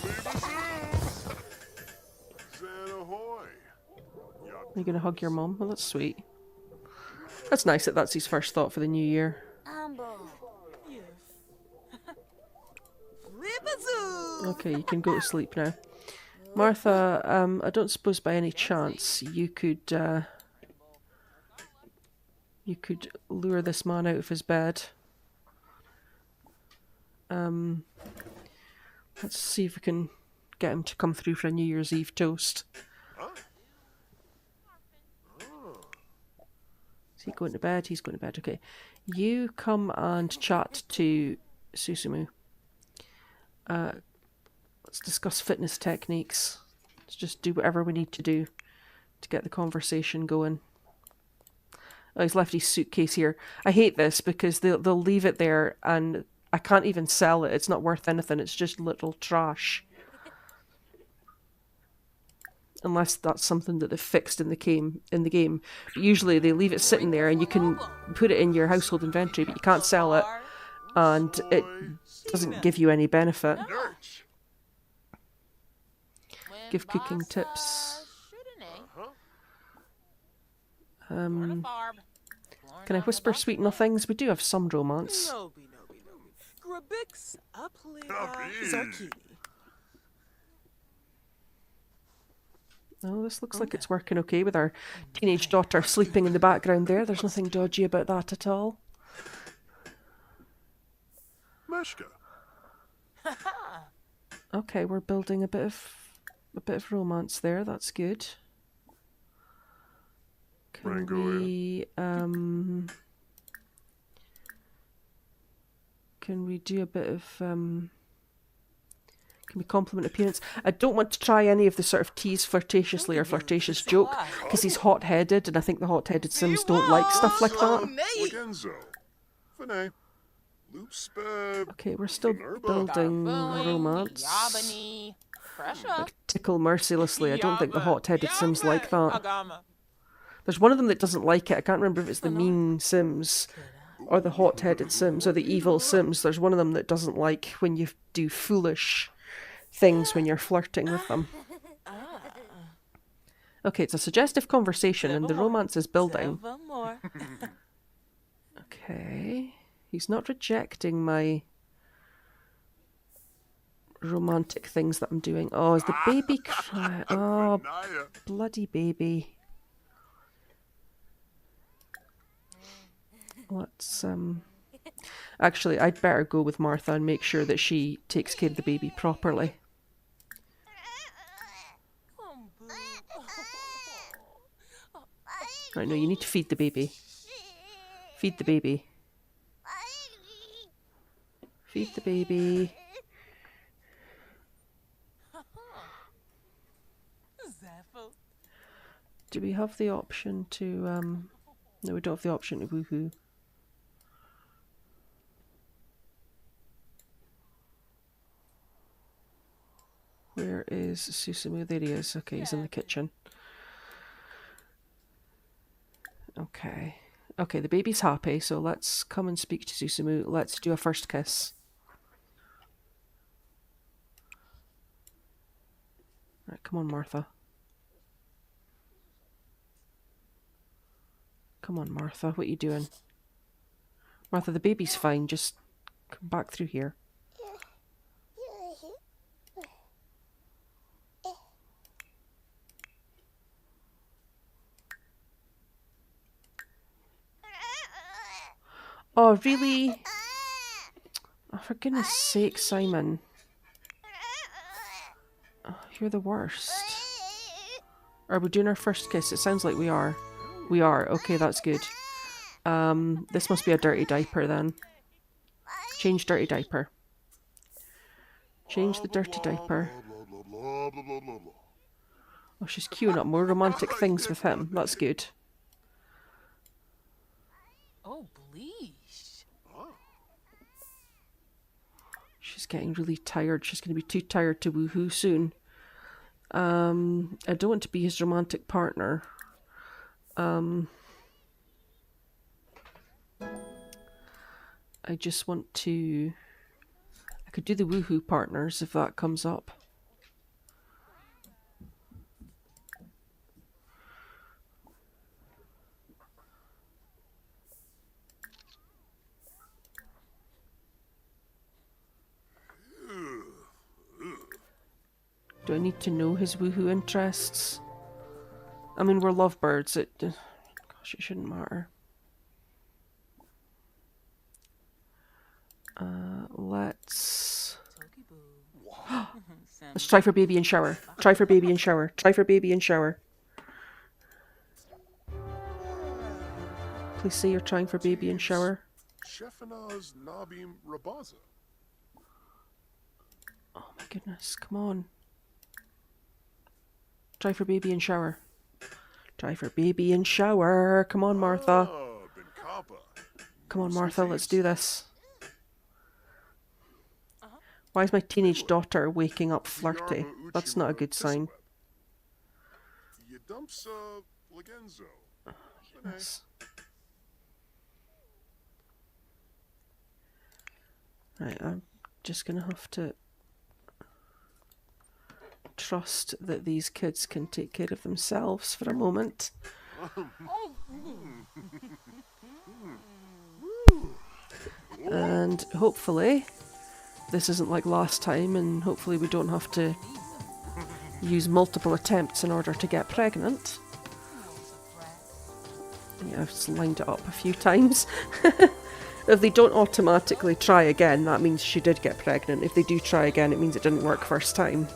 Leave us soon! Zan ahoy! Are you going to hug your mum? Well, that's sweet. That's nice that that's his first thought for the new year. Okay, you can go to sleep now. Martha, I don't suppose by any chance you could lure this man out of his bed. Let's see if we can get him to come through for a New Year's Eve toast. Is he going to bed? He's going to bed, okay. You come and chat to Susumu. Let's discuss fitness techniques. Let's just do whatever we need to do to get the conversation going. Oh, he's left his suitcase here. I hate this because they'll leave it there and I can't even sell it. It's not worth anything. It's just little trash. Unless that's something that they've fixed in the game. But usually they leave it sitting there and you can put it in your household inventory, but you can't sell it, and it doesn't give you any benefit. Give cooking tips. Can I whisper sweet nothings? We do have some romance. Oh, this looks like it's working okay with our teenage daughter sleeping in the background there. There's nothing dodgy about that at all. Meshka. Okay, we're building a bit of romance there. That's good. Can we do a bit of can we compliment appearance? I don't want to try any of the sort of tease flirtatiously or flirtatious joke because he's hot-headed, and I think the hot-headed Sims don't like stuff like that. Okay, we're still building romance. Like, tickle mercilessly. I don't think the hot-headed Sims like that. There's one of them that doesn't like it. I can't remember if it's the mean Sims or the hot-headed Sims or the evil Sims. There's one of them that doesn't like when you do foolish things when you're flirting with them. Okay, it's a suggestive conversation and the romance is building. Okay. He's not rejecting my romantic things that I'm doing. Oh, is the baby crying? Oh, bloody baby. Let's, actually, I'd better go with Martha and make sure that she takes care of the baby properly. Right, no, you need to feed the baby. Feed the baby. Feed the baby. Do we have the option to, no, we don't have the option to woohoo. Where is Susumu? There he is. Okay, he's in the kitchen. Okay. Okay, the baby's happy, so let's come and speak to Susumu. Let's do a first kiss. Right, come on, Martha. Come on, Martha, what are you doing? Martha, the baby's fine, just come back through here. Oh, really? Oh, for goodness sake, Simon. Oh, you're the worst. Are we doing our first kiss? It sounds like we are. We are. Okay, that's good. This must be a dirty diaper then. Change dirty diaper. Change the dirty diaper. Oh, she's queuing up more romantic things with him. That's good. Oh, please. She's getting really tired. She's going to be too tired to woohoo soon. I don't want to be his romantic partner. I just want to... I could do the woohoo partners if that comes up. Do I need to know his woohoo interests? I mean, we're lovebirds. Gosh, it shouldn't matter. Let's try for baby and shower. Try for baby and shower. Try for baby and shower. Please say you're trying for baby and shower. Shefana's Nabim Rabaza. Oh my goodness, come on. Try for baby and shower. Try for baby and shower. Come on, Martha. Come on, Martha, let's do this. Why is my teenage daughter waking up flirty? That's not a good sign. Yes. Right, I'm just gonna have to trust that these kids can take care of themselves for a moment. And hopefully this isn't like last time, and hopefully we don't have to use multiple attempts in order to get pregnant. Yeah, I've just lined it up a few times. If they don't automatically try again, that means she did get pregnant. If they do try again, it means it didn't work first time.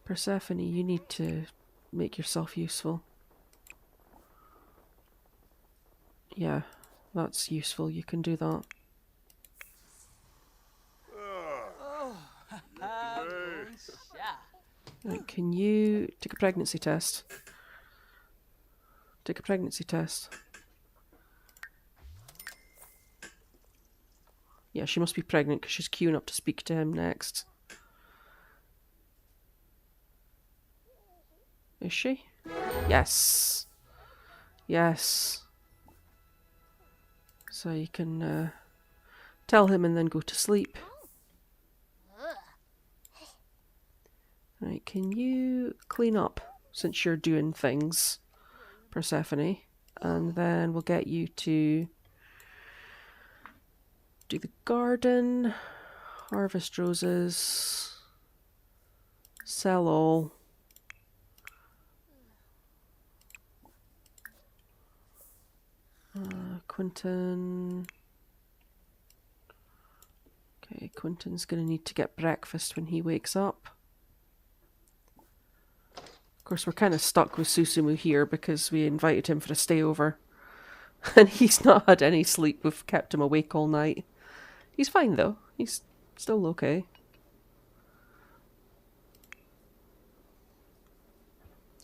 Persephone, you need to make yourself useful. Yeah, that's useful. You can do that. Right, can you take a pregnancy test? Take a pregnancy test. Yeah, she must be pregnant because she's queuing up to speak to him next. Is she? Yes. Yes. So you can tell him and then go to sleep. Right, can you clean up since you're doing things, Persephone? And then we'll get you to do the garden, harvest roses, sell all. Quinton. Okay, Quinton's going to need to get breakfast when he wakes up. Of course, we're kind of stuck with Susumu here because we invited him for a stayover. And he's not had any sleep. We've kept him awake all night. He's fine, though. He's still okay.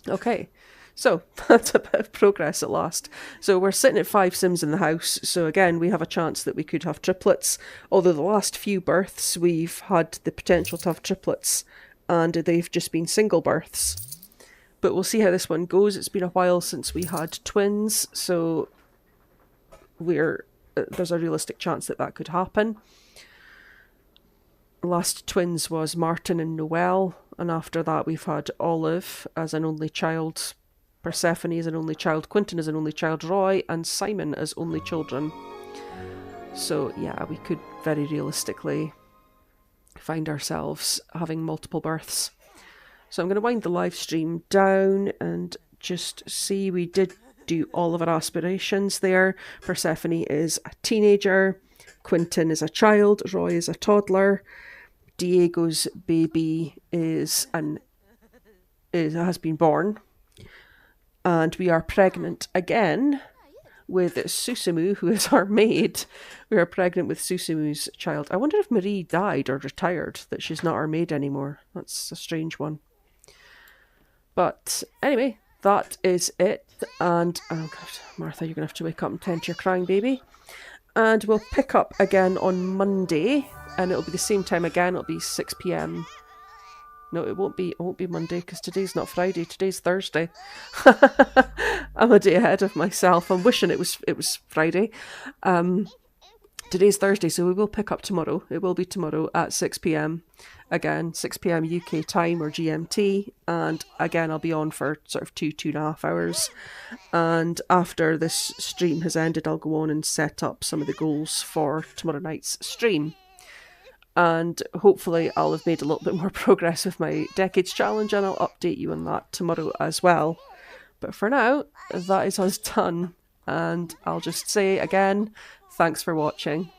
Okay, so that's a bit of progress at last. So we're sitting at 5 Sims in the house. So again, we have a chance that we could have triplets. Although the last few births, we've had the potential to have triplets, and they've just been single births. But we'll see how this one goes. It's been a while since we had twins, so there's a realistic chance that that could happen. Last twins was Martin and Noel, and after that we've had Olive as an only child, Persephone as an only child, Quinton as an only child, Roy and Simon as only children. So yeah, we could very realistically find ourselves having multiple births. So I'm going to wind the live stream down and just see we did do all of our aspirations there. Persephone is a teenager, Quinton is a child, Roy is a toddler, Diego's baby has been born, and we are pregnant again with Susumu, who is our maid. We are pregnant with Susumu's child. I wonder if Marie died or retired, that she's not our maid anymore. That's a strange one. But anyway, that is it. And, oh God, Martha, you're going to have to wake up and tend to your crying baby. And we'll pick up again on Monday. And it'll be the same time again. It'll be 6 p.m. No, it won't be Monday, because today's not Friday. Today's Thursday. I'm a day ahead of myself. I'm wishing it was Friday. Today's Thursday, so we will pick up tomorrow. It will be tomorrow at 6 p.m. Again, 6 p.m. UK time or GMT. And again, I'll be on for sort of 2.5 hours. And after this stream has ended, I'll go on and set up some of the goals for tomorrow night's stream. And hopefully I'll have made a little bit more progress with my Decades Challenge, and I'll update you on that tomorrow as well. But for now, that is us done. And I'll just say again, thanks for watching.